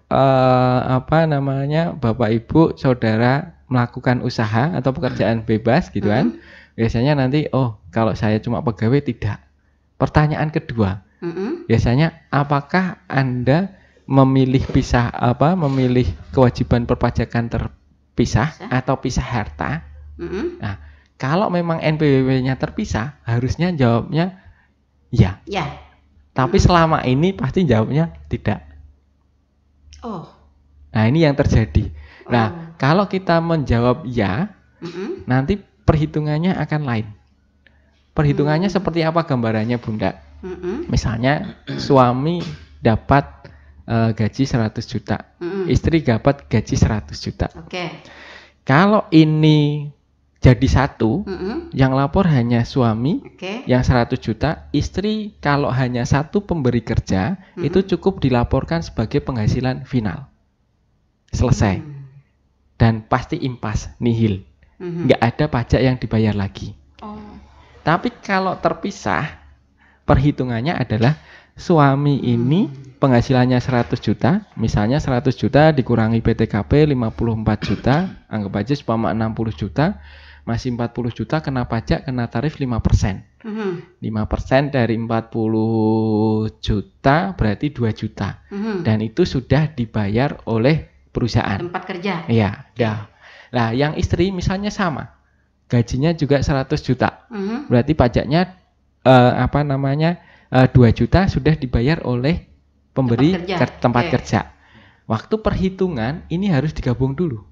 Bapak Ibu Saudara melakukan usaha atau pekerjaan bebas gitu kan? Biasanya nanti kalau saya cuma pegawai tidak. Pertanyaan kedua biasanya apakah Anda memilih memilih kewajiban perpajakan terpisah atau pisah harta? Nah, kalau memang NPWP-nya terpisah, harusnya jawabnya ya. Tapi selama ini pasti jawabnya tidak. Nah, ini yang terjadi. Nah, kalau kita menjawab ya, nanti perhitungannya akan lain. Perhitungannya seperti apa gambarannya, Bunda? Misalnya suami dapat gaji 100 juta, istri dapat gaji 100 juta. Kalau ini jadi satu, yang lapor hanya suami, yang 100 juta, istri kalau hanya satu pemberi kerja, itu cukup dilaporkan sebagai penghasilan final. Selesai. Dan pasti impas, nihil. Nggak ada pajak yang dibayar lagi. Tapi kalau terpisah, perhitungannya adalah suami ini penghasilannya 100 juta, misalnya 100 juta dikurangi PTKP 54 juta, anggap aja seumpama 60 juta, masih 40 juta kena pajak, kena tarif 5%. 5% dari 40 juta berarti 2 juta. Dan itu sudah dibayar oleh perusahaan. Tempat kerja. Iya, dah. Nah, yang istri misalnya sama. Gajinya juga 100 juta. Berarti pajaknya 2 juta sudah dibayar oleh pemberi tempat kerja. Waktu perhitungan ini harus digabung dulu.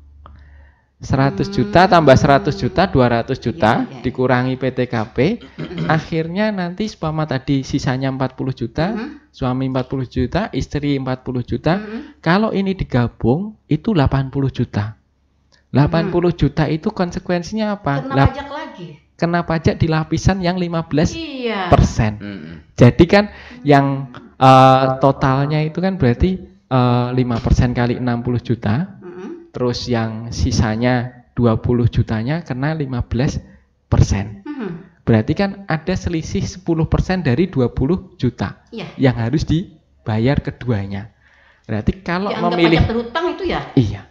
100 juta tambah 100 juta, 200 juta dikurangi PTKP, akhirnya nanti seumpama tadi sisanya 40 juta, suami 40 juta, istri 40 juta, kalau ini digabung itu 80 juta. 80 juta itu konsekuensinya apa? Kena pajak lagi. Kena pajak di lapisan yang 15%. Jadi kan yang totalnya itu kan berarti 5% kali 60 juta. Terus yang sisanya 20 jutanya kena 15%. Berarti kan ada selisih 10% dari 20 juta yang harus dibayar keduanya. Berarti kalau memilih pajak berhutang itu ya? Iya.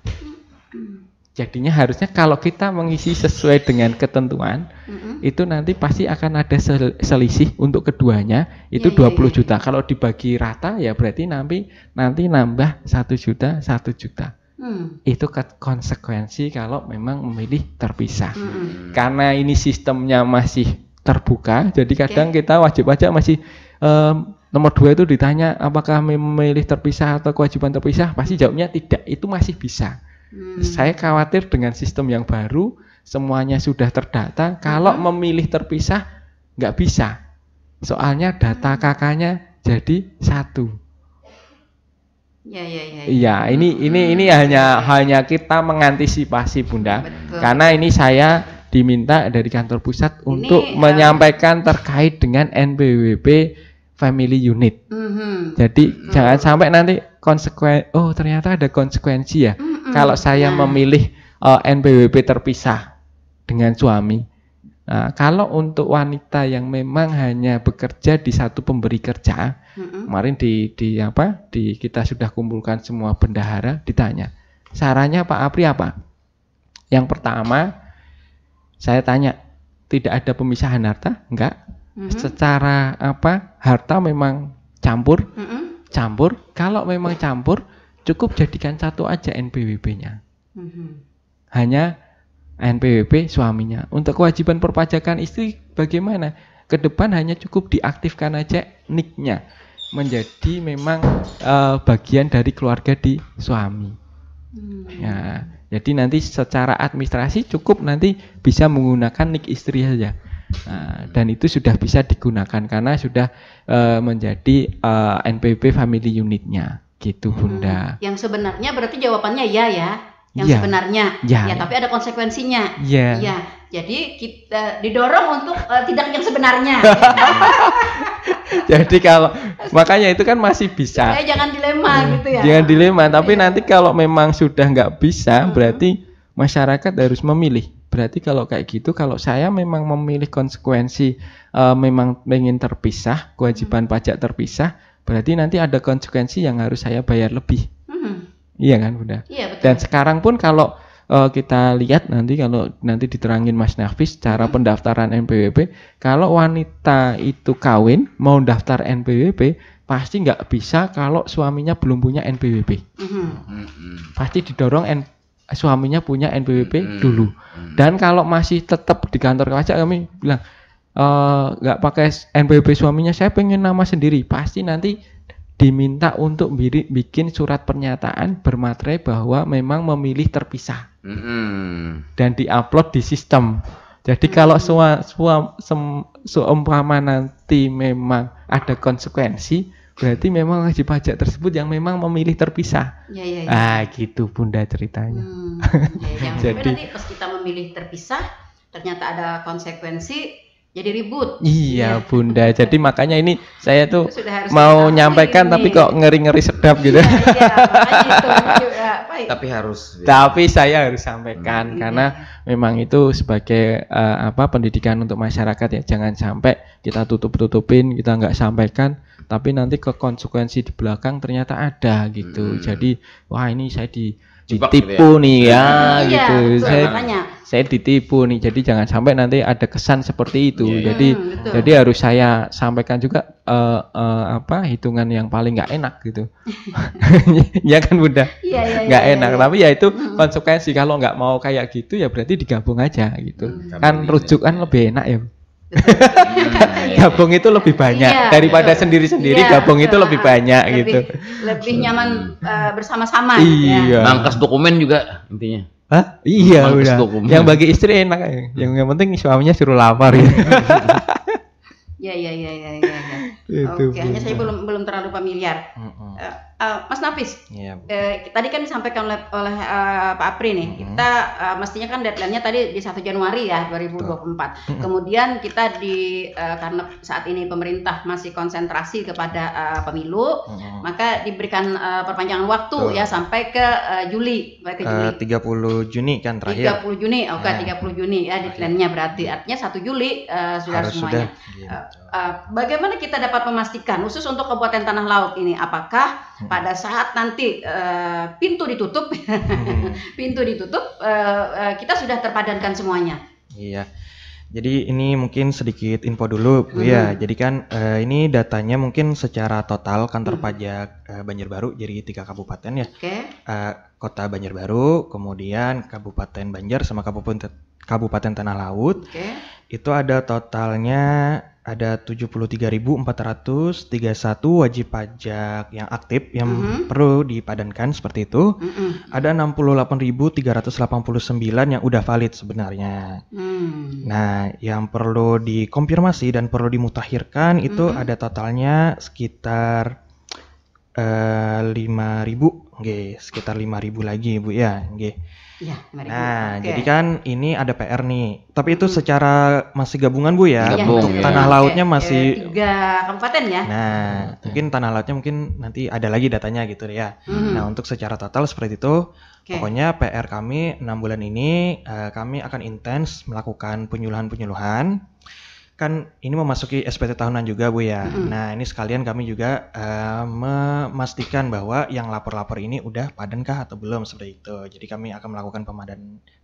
Jadinya harusnya kalau kita mengisi sesuai dengan ketentuan, itu nanti pasti akan ada selisih untuk keduanya itu 20 juta. Kalau dibagi rata ya berarti nanti nambah 1 juta, 1 juta. Itu konsekuensi kalau memang memilih terpisah. Karena ini sistemnya masih terbuka, jadi kadang kita wajib pajak masih nomor 2 itu ditanya apakah memilih terpisah atau kewajiban terpisah, pasti jawabnya tidak, itu masih bisa. Saya khawatir dengan sistem yang baru semuanya sudah terdata, kalau memilih terpisah nggak bisa, soalnya data kakaknya jadi satu. Iya, ini hanya kita mengantisipasi Bunda. Betul. Karena ini saya diminta dari kantor pusat untuk menyampaikan terkait dengan NPWP Family Unit. Jadi jangan sampai nanti ternyata ada konsekuensi ya. Kalau saya memilih NPWP terpisah dengan suami. Nah, kalau untuk wanita yang memang hanya bekerja di satu pemberi kerja, kemarin kita sudah kumpulkan semua bendahara, ditanya, sarannya Pak Apri apa? Yang pertama, saya tanya, tidak ada pemisahan harta? Enggak. Secara harta memang campur? Campur. Kalau memang campur, cukup jadikan satu aja NPWP-nya. Hanya NPWP suaminya. Untuk kewajiban perpajakan istri bagaimana? Ke depan hanya cukup diaktifkan aja NIK-nya menjadi memang bagian dari keluarga di suami. Ya, jadi nanti secara administrasi cukup nanti bisa menggunakan NIK istri saja. Dan itu sudah bisa digunakan karena sudah menjadi NPWP Family Unit-nya, gitu Bunda. Yang sebenarnya berarti jawabannya ya. Yang sebenarnya ya, tapi ada konsekuensinya. Ya, jadi kita didorong untuk tidak yang sebenarnya. Jadi kalau makanya itu kan masih bisa. Jangan dilema gitu ya. Jangan dilema, tapi nanti kalau memang sudah nggak bisa, berarti masyarakat harus memilih. Berarti kalau kayak gitu, kalau saya memang memilih konsekuensi memang ingin terpisah, kewajiban pajak terpisah, berarti nanti ada konsekuensi yang harus saya bayar lebih. Iya kan Bunda? Iya, betul. Dan sekarang pun kalau kita lihat kalau nanti diterangin Mas Nafis cara pendaftaran NPWP, kalau wanita itu kawin mau daftar NPWP pasti nggak bisa kalau suaminya belum punya NPWP. Pasti didorong suaminya punya NPWP dulu. Dan kalau masih tetap di kantor pajak kami bilang nggak pakai NPWP suaminya, saya pengen nama sendiri, pasti nanti diminta untuk bikin surat pernyataan bermaterai bahwa memang memilih terpisah dan diupload di sistem. Jadi kalau seumpama nanti memang ada konsekuensi, berarti memang wajib pajak tersebut yang memang memilih terpisah. Gitu Bunda ceritanya. Jadi nanti pas kita memilih terpisah ternyata ada konsekuensi, jadi ribut. Iya Bunda, jadi makanya ini saya tuh mau nyampaikan tapi kok ngeri-ngeri sedap gitu. Tapi saya harus sampaikan karena memang itu sebagai pendidikan untuk masyarakat ya. Jangan sampai kita tutup-tutupin, kita nggak sampaikan, tapi nanti ke konsekuensi di belakang ternyata ada gitu. Jadi wah ini saya ditipu nih ya gitu. Saya ditipu nih, jadi jangan sampai nanti ada kesan seperti itu. Jadi harus saya sampaikan juga hitungan yang paling nggak enak gitu. Ya kan Bunda? Nggak enak, tapi ya itu konsekuensi. Kalau nggak mau kayak gitu ya berarti digabung aja gitu. Kan rujukan lebih enak ya. Gabung itu lebih banyak daripada sendiri-sendiri. Gabung itu lebih banyak gitu. Lebih nyaman bersama-sama. Iya. Ngangkas dokumen juga intinya. Hah? Iya udah. Yang bagi istri enak. Yang penting suaminya suruh lapar ya. Iya. Oke, hanya saya belum terlalu familiar. Mas Nafis, tadi kan disampaikan oleh Pak Apri nih, kita mestinya kan deadline-nya tadi di 1 Januari ya 2024. Kemudian kita karena saat ini pemerintah masih konsentrasi kepada pemilu, maka diberikan perpanjangan waktu ya sampai ke Juli. 30 Juni kan terakhir. 30 Juni, oke 30 Juni ya deadline-nya berarti. Artinya 1 Juli sudah semuanya. Bagaimana kita dapat memastikan khusus untuk Kabupaten Tanah Laut ini, apakah pada saat nanti pintu ditutup, kita sudah terpadankan semuanya? Iya. Jadi ini mungkin sedikit info dulu Bu ya. Jadi kan ini datanya mungkin secara total kantor pajak Banjarbaru jadi 3 kabupaten ya. Kota Banjarbaru, kemudian Kabupaten Banjar sama Kabupaten Tanah Laut. Itu ada totalnya ada 73.431 wajib pajak yang aktif yang perlu dipadankan seperti itu. Ada 68.389 yang udah valid sebenarnya. Nah, yang perlu dikonfirmasi dan perlu dimutakhirkan itu ada totalnya sekitar 5.000, sekitar 5.000 lagi Bu ya, Ya, nah, jadi kan ini ada PR nih. Tapi itu secara masih gabungan Bu ya. Untuk tanah lautnya masih 3 kabupaten ya. Nah, mungkin tanah lautnya mungkin nanti ada lagi datanya gitu ya. Nah, untuk secara total seperti itu. Pokoknya PR kami 6 bulan ini kami akan intens melakukan penyuluhan. Kan ini memasuki SPT tahunan juga Bu ya. Nah, ini sekalian kami juga memastikan bahwa yang lapor-lapor ini udah padankah atau belum seperti itu. Jadi kami akan melakukan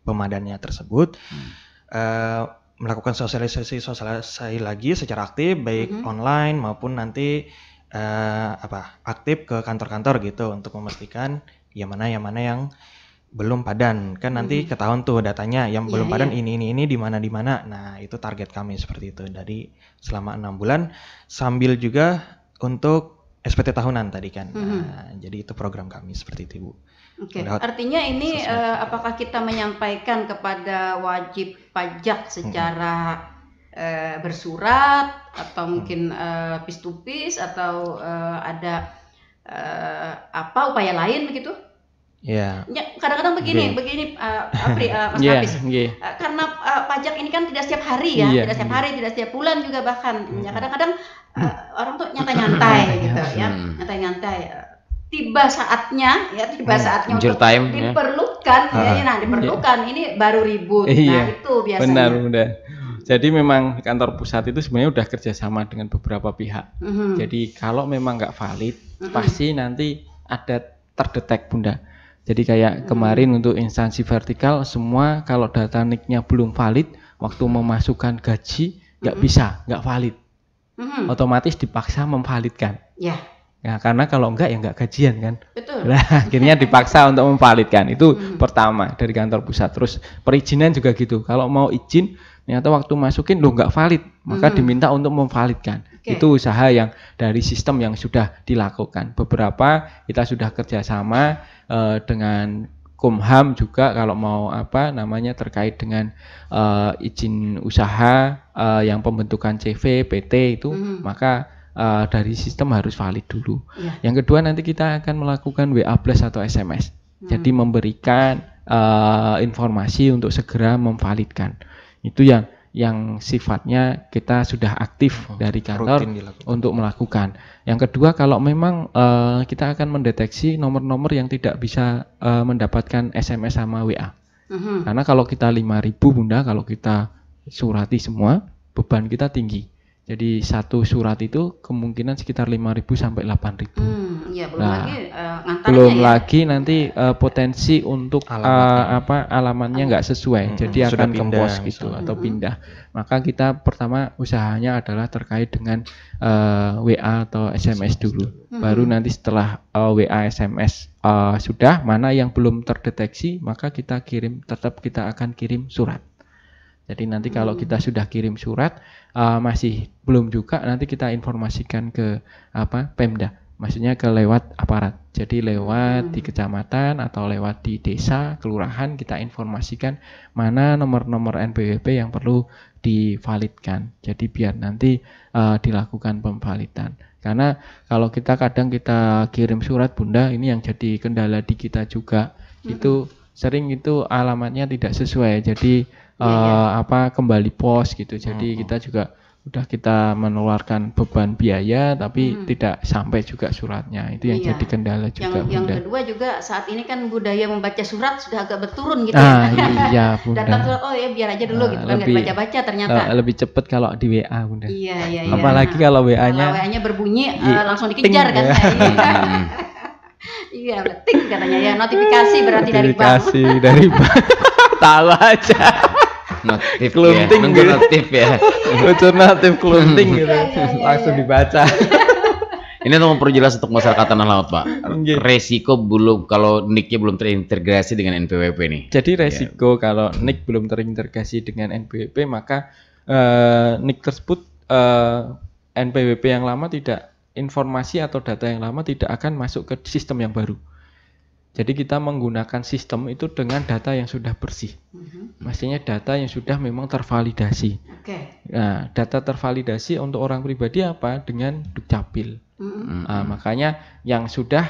pemadannya tersebut, melakukan sosialisasi lagi secara aktif baik online maupun nanti aktif ke kantor-kantor gitu untuk memastikan yang mana yang belum padan. Kan nanti ketahuan tuh datanya yang belum padan ini di mana. Nah, itu target kami seperti itu dari selama 6 bulan sambil juga untuk SPT tahunan tadi kan. Nah, jadi itu program kami seperti itu Bu. Artinya ini apakah kita menyampaikan kepada wajib pajak secara bersurat atau mungkin piece to piece atau ada upaya lain begitu? Ya, kadang-kadang begini Apri, Mas Nafis, karena pajak ini kan tidak setiap hari ya, tidak setiap hari, tidak setiap bulan juga bahkan. Kadang-kadang orang tuh nyantai-nyantai gitu ya, nyantai-nyantai. Tiba saatnya untuk diperlukan, diperlukan ini baru ribut. Nah itu biasanya. Benar. Jadi memang kantor pusat itu sebenarnya udah kerjasama dengan beberapa pihak. Jadi kalau memang nggak valid, pasti nanti ada terdetek Bunda. Jadi kayak kemarin untuk instansi vertikal semua kalau data NIK-nya belum valid, waktu memasukkan gaji nggak valid. Otomatis dipaksa memvalidkan. Ya, karena kalau enggak ya enggak gajian kan. Betul. Nah, akhirnya dipaksa untuk memvalidkan. Itu pertama dari kantor pusat. Terus perizinan juga gitu. Kalau mau izin ternyata waktu masukin enggak valid, maka diminta untuk memvalidkan. Itu usaha yang dari sistem yang sudah dilakukan. Beberapa kita sudah kerjasama dengan Kumham juga kalau mau terkait dengan izin usaha yang pembentukan CV, PT itu maka dari sistem harus valid dulu. Yang kedua nanti kita akan melakukan WA Plus atau SMS. Jadi memberikan informasi untuk segera memvalidkan. Itu yang sifatnya kita sudah aktif dari kantor untuk melakukan. Yang kedua kalau memang kita akan mendeteksi nomor-nomor yang tidak bisa mendapatkan SMS sama WA. Karena kalau kita 5.000 Bunda, kalau kita surati semua, beban kita tinggi. Jadi satu surat itu kemungkinan sekitar 5.000 sampai 8.000. Iya, belum belum lagi nanti potensi untuk alamatnya nggak sesuai, jadi akan ke pos gitu atau pindah. Maka kita pertama usahanya adalah terkait dengan WA atau SMS dulu. Baru nanti setelah WA SMS sudah mana yang belum terdeteksi, maka kita akan kirim surat. Jadi nanti kalau kita sudah kirim surat masih belum juga, nanti kita informasikan ke Pemda. Maksudnya ke lewat aparat. Jadi lewat di kecamatan atau lewat di desa, kelurahan, kita informasikan mana nomor-nomor NPWP yang perlu divalidkan. Jadi biar nanti dilakukan pemvalidan. Karena kalau kita kadang kita kirim surat Bunda, ini yang jadi kendala di kita juga. Itu sering itu alamatnya tidak sesuai. Jadi kembali pos gitu. Jadi kita juga udah kita mengeluarkan beban biaya tapi tidak sampai juga suratnya. Itu yang jadi kendala juga. Yang kedua juga saat ini kan budaya membaca surat sudah agak berturun gitu Iya Bunda. Datang surat biar aja dulu gitu kan, nggak baca-baca ternyata. Lebih cepat kalau di WA Bunda. Iya. Apalagi kalau WA-nya berbunyi langsung dikejar kan. Iya, penting katanya ya, notifikasi berarti dari bank. Notifikasi dari bank. Tahu aja. Notif kelunting ya, nunggu notif ya. Lucu notif kelunting gitu. Langsung dibaca. Ini untuk memperjelas untuk masyarakat Tanah Laut, Pak. Resiko belum kalau NIK-nya belum terintegrasi dengan NPWP nih. Jadi resiko kalau NIK belum terintegrasi dengan NPWP, maka NIK tersebut NPWP yang lama tidak, informasi atau data yang lama tidak akan masuk ke sistem yang baru. Jadi kita menggunakan sistem itu dengan data yang sudah bersih. Maksudnya data yang sudah memang tervalidasi. Nah, data tervalidasi untuk orang pribadi apa? Dengan Dukcapil. Makanya yang sudah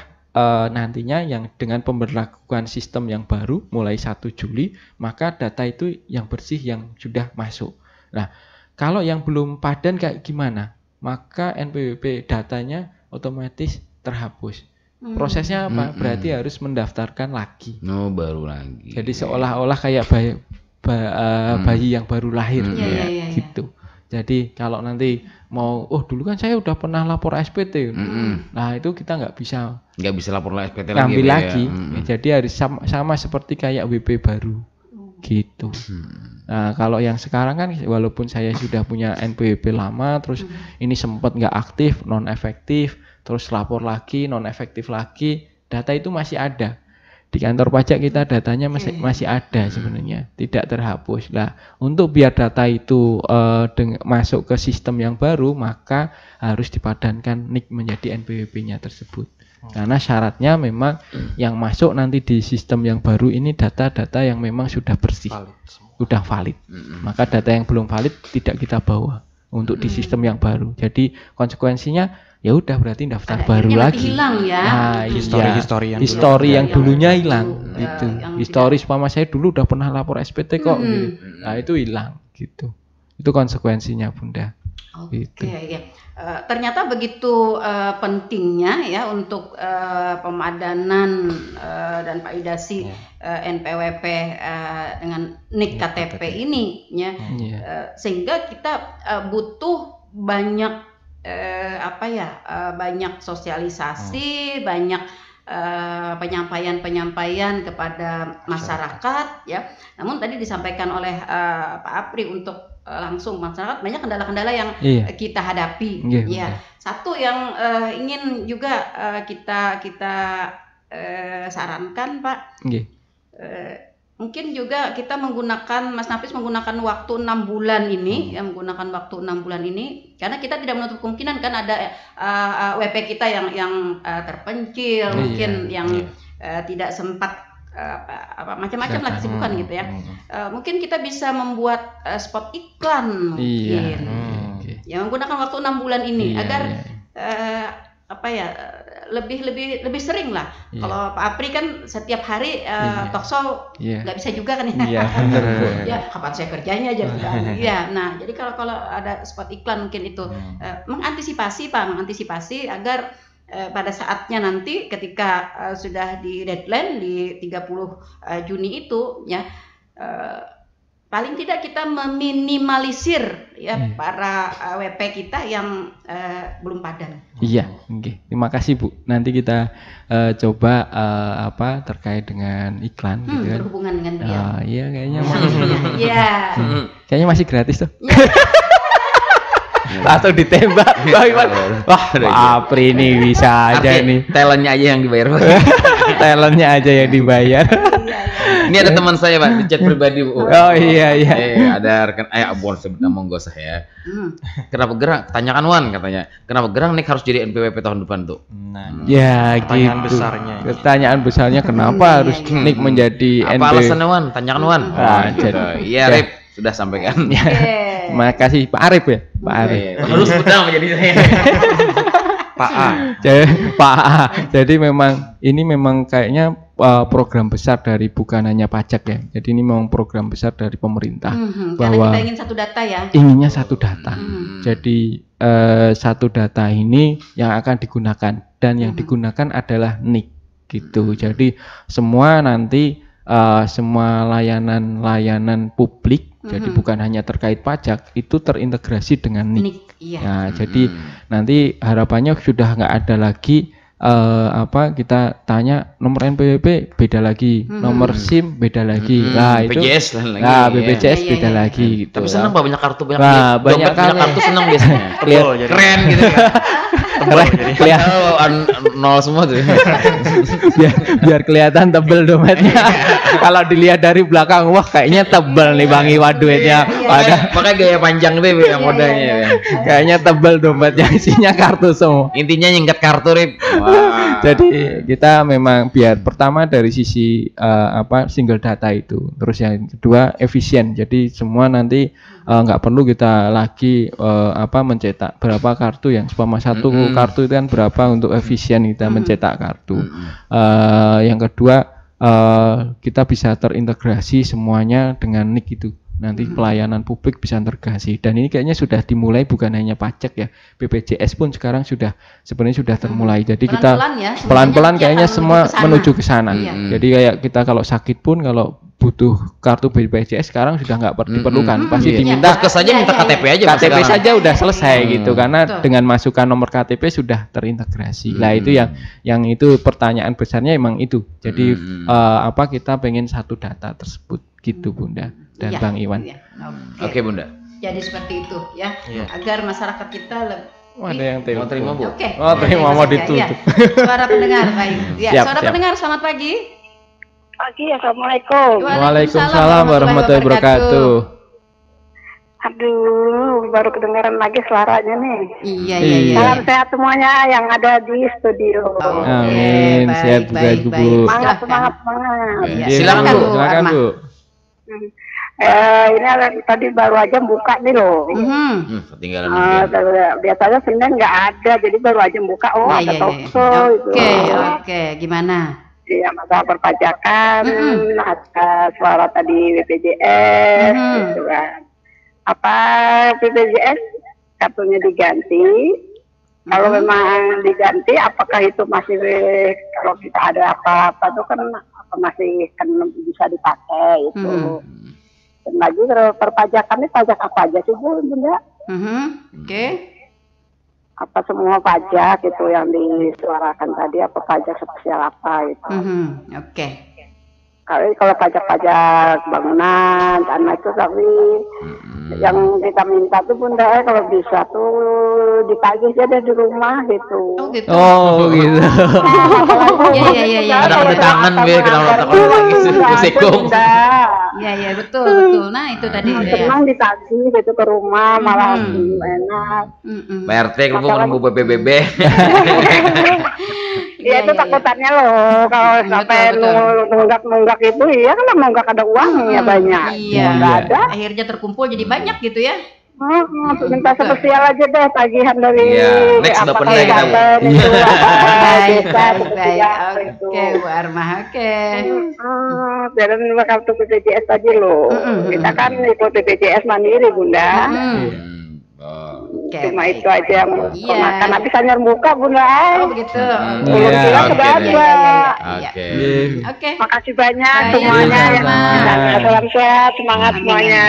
nantinya yang dengan pemberlakuan sistem yang baru mulai 1 Juli, maka data itu yang bersih yang sudah masuk. Nah, kalau yang belum padan kayak gimana? Maka NPWP datanya otomatis terhapus. Prosesnya apa? Berarti harus mendaftarkan lagi. Baru lagi. Jadi seolah-olah kayak bayi yang baru lahir gitu. Jadi kalau nanti mau, dulu kan saya udah pernah lapor SPT. Nah itu kita nggak bisa lapor SPT ngambil lagi. Jadi harus sama seperti kayak WP baru gitu. Nah kalau yang sekarang kan walaupun saya sudah punya NPWP lama, terus ini sempat nggak aktif, non efektif, terus lapor lagi, non efektif lagi, data itu masih ada di kantor pajak kita, datanya masih ada sebenarnya, tidak terhapus. Nah untuk biar data itu masuk ke sistem yang baru, maka harus dipadankan NIK menjadi NPWP-nya tersebut. Karena syaratnya memang yang masuk nanti di sistem yang baru ini data-data yang memang sudah bersih, sudah valid. Maka data yang belum valid tidak kita bawa untuk di sistem yang baru. Jadi konsekuensinya ya udah berarti daftar baru lagi. Hilang ya. Nah, histori yang dulunya hilang gitu. Histori umpama saya dulu udah pernah lapor SPT kok gitu. Nah, itu hilang gitu. Itu konsekuensinya Bunda. Gitu. Ternyata begitu pentingnya ya untuk pemadanan dan validasi NPWP dengan NIK KTP ini ya. Sehingga kita butuh banyak banyak sosialisasi, banyak penyampaian kepada masyarakat ya. Namun tadi disampaikan oleh Pak Apri untuk langsung masyarakat banyak kendala-kendala yang kita hadapi. Satu yang ingin juga kita sarankan Pak. Mungkin juga kita menggunakan, Mas Nafis menggunakan waktu 6 bulan ini, menggunakan waktu 6 bulan ini, karena kita tidak menutup kemungkinan kan ada WP kita yang terpencil, mungkin yang tidak sempat macam-macam lah kesibukan gitu ya. Mungkin kita bisa membuat spot iklan mungkin, yang menggunakan waktu 6 bulan ini agar lebih sering lah. Kalau Pak Apri kan setiap hari talkshow nggak bisa juga kan ya. Ya kapan saya kerjanya aja. Nah jadi kalau ada spot iklan mungkin itu mengantisipasi agar pada saatnya nanti ketika sudah di deadline di 30 Juni itu ya paling tidak kita meminimalisir ya para WP kita yang belum padan. Terima kasih Bu. Nanti kita coba terkait dengan iklan gitu kan. Berhubungan dengan dia. Iya kayaknya kayaknya masih gratis tuh. Langsung ditembak. Wah, Apri ini bisa aja nih. Talentnya aja yang dibayar. Talentnya aja yang dibayar. Ini ada teman saya Pak di chat pribadi Bu. Oh iya. Ada rekan abon sebut nama enggak usah ya. Kenapa gerang? Tanyakan Wan katanya. Kenapa gerang Nick harus jadi NPWP tahun depan tuh? Nah, ya pertanyaan gitu. besarnya. Pertanyaan besarnya kenapa harus Nick menjadi Apa alasannya Wan? Tanyakan Wan. Jadi iya Rip, sudah sampaikan. Makasih Pak Arif ya, Pak Arif. Harus betul menjadi saya. Pak A. Pak A. Jadi memang ini memang kayaknya program besar dari bukan hanya pajak ya. Jadi ini memang program besar dari pemerintah bahwa kita ingin satu data ya. Inginnya satu data. Jadi satu data ini yang akan digunakan dan yang digunakan adalah NIK gitu. Jadi semua nanti semua layanan publik jadi bukan hanya terkait pajak itu terintegrasi dengan NIK. Iya. Nah, jadi nanti harapannya sudah nggak ada lagi kita tanya nomor NPWP beda lagi, nomor SIM beda lagi. Nah, itu BPJS lagi. Nah, BPJS beda lagi gitu. Tapi senang Pak banyak kartu banyak kartu senang biasanya. Keren gitu kan. Kelihatan nol semua tuh. biar kelihatan tebel dompetnya. Kalau dilihat dari belakang, wah kayaknya tebel nih Bang Iwan duitnya. Makanya gaya panjang deh yang modalnya. Kayaknya tebel dompetnya, isinya kartu semua. Intinya nyingkat kartu Rip. Jadi kita memang biar pertama dari sisi single data itu, terus yang kedua efisien. Jadi semua nanti nggak perlu kita lagi mencetak berapa kartu yang umpama satu kartu itu kan berapa untuk efisien kita mencetak kartu. Yang kedua kita bisa terintegrasi semuanya dengan NIK itu. Nanti pelayanan publik bisa integrasi dan ini kayaknya sudah dimulai bukan hanya pajak ya, BPJS pun sekarang sebenarnya sudah termulai. Jadi kita pelan-pelan kayaknya semua menuju ke sana. Jadi kayak kita kalau sakit pun kalau butuh kartu BPJS sekarang sudah nggak diperlukan, pasti diminta saja minta KTP aja. KTP saja udah selesai gitu karena dengan masukkan nomor KTP sudah terintegrasi. Nah itu yang itu pertanyaan besarnya emang itu. Jadi kita pengen satu data tersebut gitu Bunda dan Bang Iwan. Oke Bunda. Jadi seperti itu ya, agar masyarakat kita lebih. Ada yang mau terima Bu? Oke. Oh terima mau ditutup. Suara pendengar baik. Suara pendengar selamat pagi. Pagi, assalamualaikum. Waalaikumsalam warahmatullahi wabarakatuh. Aduh, baru kedengaran lagi suaranya nih. Iya. Salam sehat semuanya yang ada di studio. Amin. Sehat juga Bu. Semangat. Silakan Bu. Ini tadi baru aja buka nih loh. Ketinggalan. Biasanya Senin nggak ada, jadi baru aja buka. Ada talkshow. Oke. Gimana? Iya, masalah perpajakan, ada suara tadi BPJS, gitu kan. Apa BPJS kartunya diganti? Kalau memang diganti, apakah itu masih kalau kita ada apa-apa itu kan masih kan bisa dipakai itu. Dan lagi kalau perpajakan ini pajak apa aja sih Bu, Bunda? Oke. Apa semua pajak itu yang disuarakan tadi, apa pajak spesial apa itu. Oke. Kalau pajak-pajak bangunan, tanah itu tapi yang kita minta tuh Bunda kalau bisa tuh ditagih aja di rumah gitu. Oh gitu. Iya. Ada kedatangan kita kalau sekong. Iya betul. Nah itu tadi. Senang ditagih gitu ke rumah malah enak. Pak RT kamu nemu BBB. Iya itu takutannya loh kalau sampai nunggak itu iya kan nunggak ada uangnya banyak. Iya. Nggak ada. Akhirnya terkumpul jadi banyak gitu ya. Minta spesial aja deh tagihan dari next udah pernah kita baik. Oke Bu Armah, oke. Dan kartu BPJS tadi loh. Kita kan ikut BPJS mandiri Bunda. Cuma itu aja makan habis hanya buka Bunda. Oh begitu. Belum kira sudah ada. Oke. Makasih banyak semuanya. Salam sehat, semangat semuanya.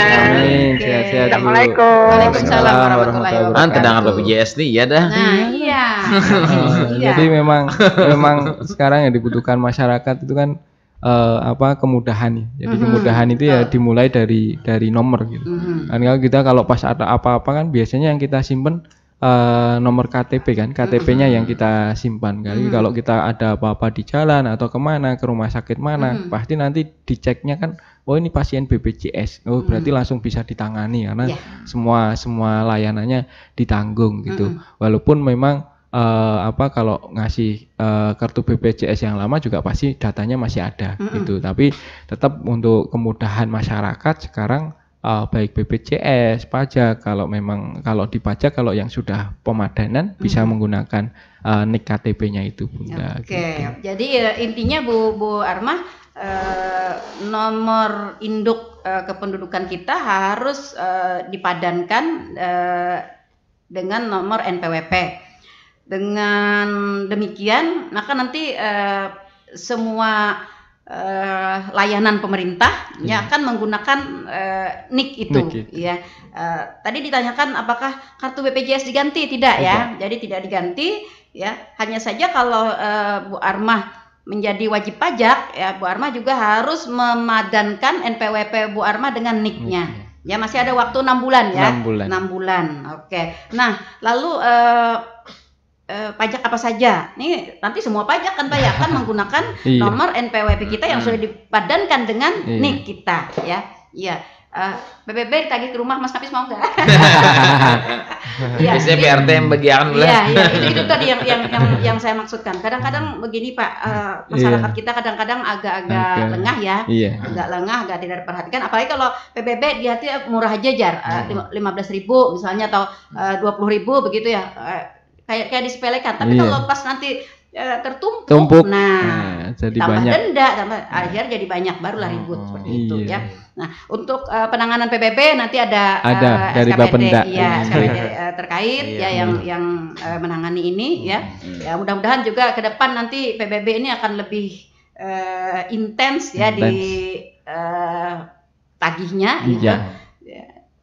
Sehat-sehat. Assalamualaikum. Waalaikumsalam warahmatullahi wabarakatuh. Tendangan BPJS nih ya dah. Nah iya. Jadi memang sekarang yang dibutuhkan masyarakat itu kan kemudahan ya. Jadi kemudahan itu ya dimulai dari nomor gitu. Dan kalau kita pas ada apa-apa kan biasanya yang kita simpen nomor KTP kan, KTP-nya yang kita simpan. Kali kalau kita ada apa-apa di jalan atau kemana, ke rumah sakit mana, pasti nanti diceknya kan, oh ini pasien BPJS, oh berarti langsung bisa ditangani karena semua layanannya ditanggung gitu. Walaupun memang kalau ngasih kartu BPJS yang lama juga pasti datanya masih ada gitu. Tapi tetap untuk kemudahan masyarakat sekarang baik BPJS, pajak, kalau di pajak kalau yang sudah pemadanan bisa menggunakan NIK KTP-nya itu, Bunda. Oke, gitu. Jadi intinya Bu Armah, nomor induk kependudukan kita harus dipadankan dengan nomor NPWP. Dengan demikian, maka nanti semua layanan pemerintah akan menggunakan NIK itu. Ya. Tadi ditanyakan apakah kartu BPJS diganti? Tidak ya. Jadi tidak diganti. Ya. Hanya saja kalau Bu Armah menjadi wajib pajak, ya Bu Armah juga harus memadankan NPWP Bu Armah dengan NIK-nya. Ya masih ada waktu 6 bulan ya. 6 bulan. Oke. Nah lalu pajak apa saja? Nih nanti semua pajak kan Pak ya kan menggunakan nomor NPWP kita yang sudah dipadankan dengan NIK kita ya. Iya. PBB ditagih ke rumah, Mas Nafis mau nggak? Iya. Biasanya PRT yang bagian lah. Iya, itu tadi yang saya maksudkan. Kadang-kadang begini Pak, masyarakat kita kadang-kadang agak lengah ya, agak lengah, agak tidak diperhatikan. Apalagi kalau PBB dia tuh murah jajar, 15.000 misalnya atau 20.000 begitu ya. Kayak disepelekan, tapi kalau pas nanti tertumpuk, jadi tambah banyak denda, akhirnya jadi banyak, barulah ribut seperti itu ya. Nah untuk penanganan PBB nanti ada dari Bapenda SKPD terkait yang menangani ini ya. Ya mudah-mudahan juga ke depan nanti PBB ini akan lebih intens ya di tagihnya gitu.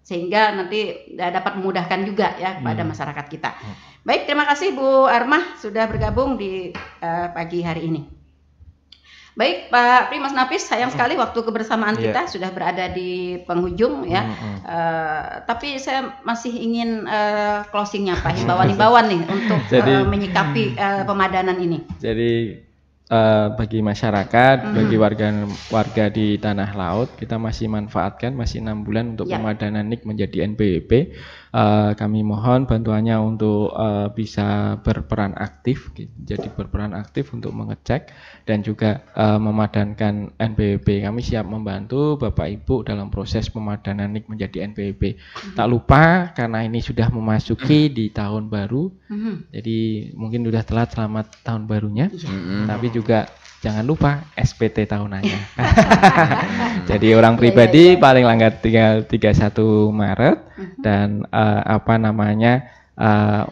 Sehingga nanti dapat memudahkan juga ya kepada masyarakat kita. Baik, terima kasih Bu Armah sudah bergabung di pagi hari ini. Baik Pak Pri, Mas Nafis, sayang sekali waktu kebersamaan kita sudah berada di penghujung ya. Tapi saya masih ingin closingnya Pak, himbauan-himbauan nih untuk menyikapi pemadanan ini. Jadi bagi masyarakat, bagi warga di tanah laut, kita masih manfaatkan masih 6 bulan untuk pemadanan NIK menjadi NPWP. Kami mohon bantuannya untuk bisa berperan aktif, jadi berperan aktif untuk mengecek dan juga memadankan NPWP. Kami siap membantu Bapak Ibu dalam proses pemadanan NIK menjadi NPWP. Tak lupa karena ini sudah memasuki di tahun baru, jadi mungkin sudah telat, selamat tahun barunya. Tapi juga jangan lupa SPT tahunannya. Jadi orang pribadi paling lambat tinggal 31 Maret dan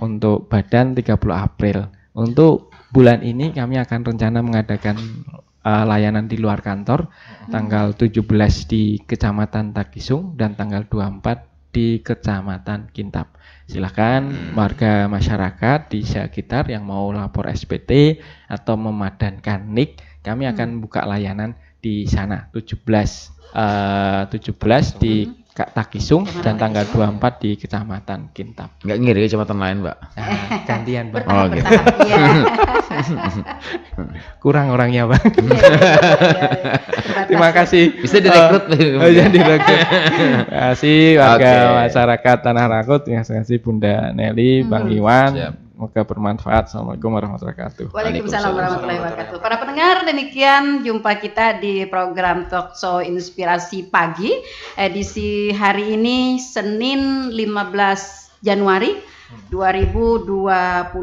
untuk badan 30 April. Untuk bulan ini kami akan rencana mengadakan layanan di luar kantor tanggal 17 di Kecamatan Takisung dan tanggal 24 di Kecamatan Kintab. Silakan warga masyarakat di sekitar yang mau lapor SPT atau memadankan NIK, kami akan buka layanan di sana 17 di Takisung dan tanggal 24 di Kecamatan Kintab. Enggak ngiri kecamatan lain, Mbak? Gantian, Pak. Gitu. Kurang orangnya, Bang. Terima kasih. Bisa direkrut. Terima kasih warga masyarakat Tanah Rakut, terima kasih Bunda Nelly, Bang Iwan. Semoga bermanfaat. Assalamualaikum warahmatullahi wabarakatuh. Waalaikumsalam warahmatullahi wabarakatuh. Para pendengar, demikian jumpa kita di program Talkshow Inspirasi Pagi edisi hari ini Senin 15 Januari 2024.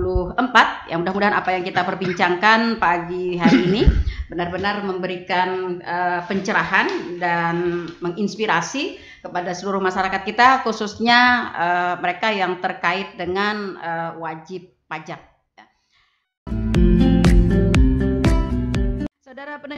Ya mudah-mudahan apa yang kita perbincangkan pagi hari ini benar-benar memberikan pencerahan dan menginspirasi kepada seluruh masyarakat kita, khususnya mereka yang terkait dengan wajib pajak. Saudara pendengar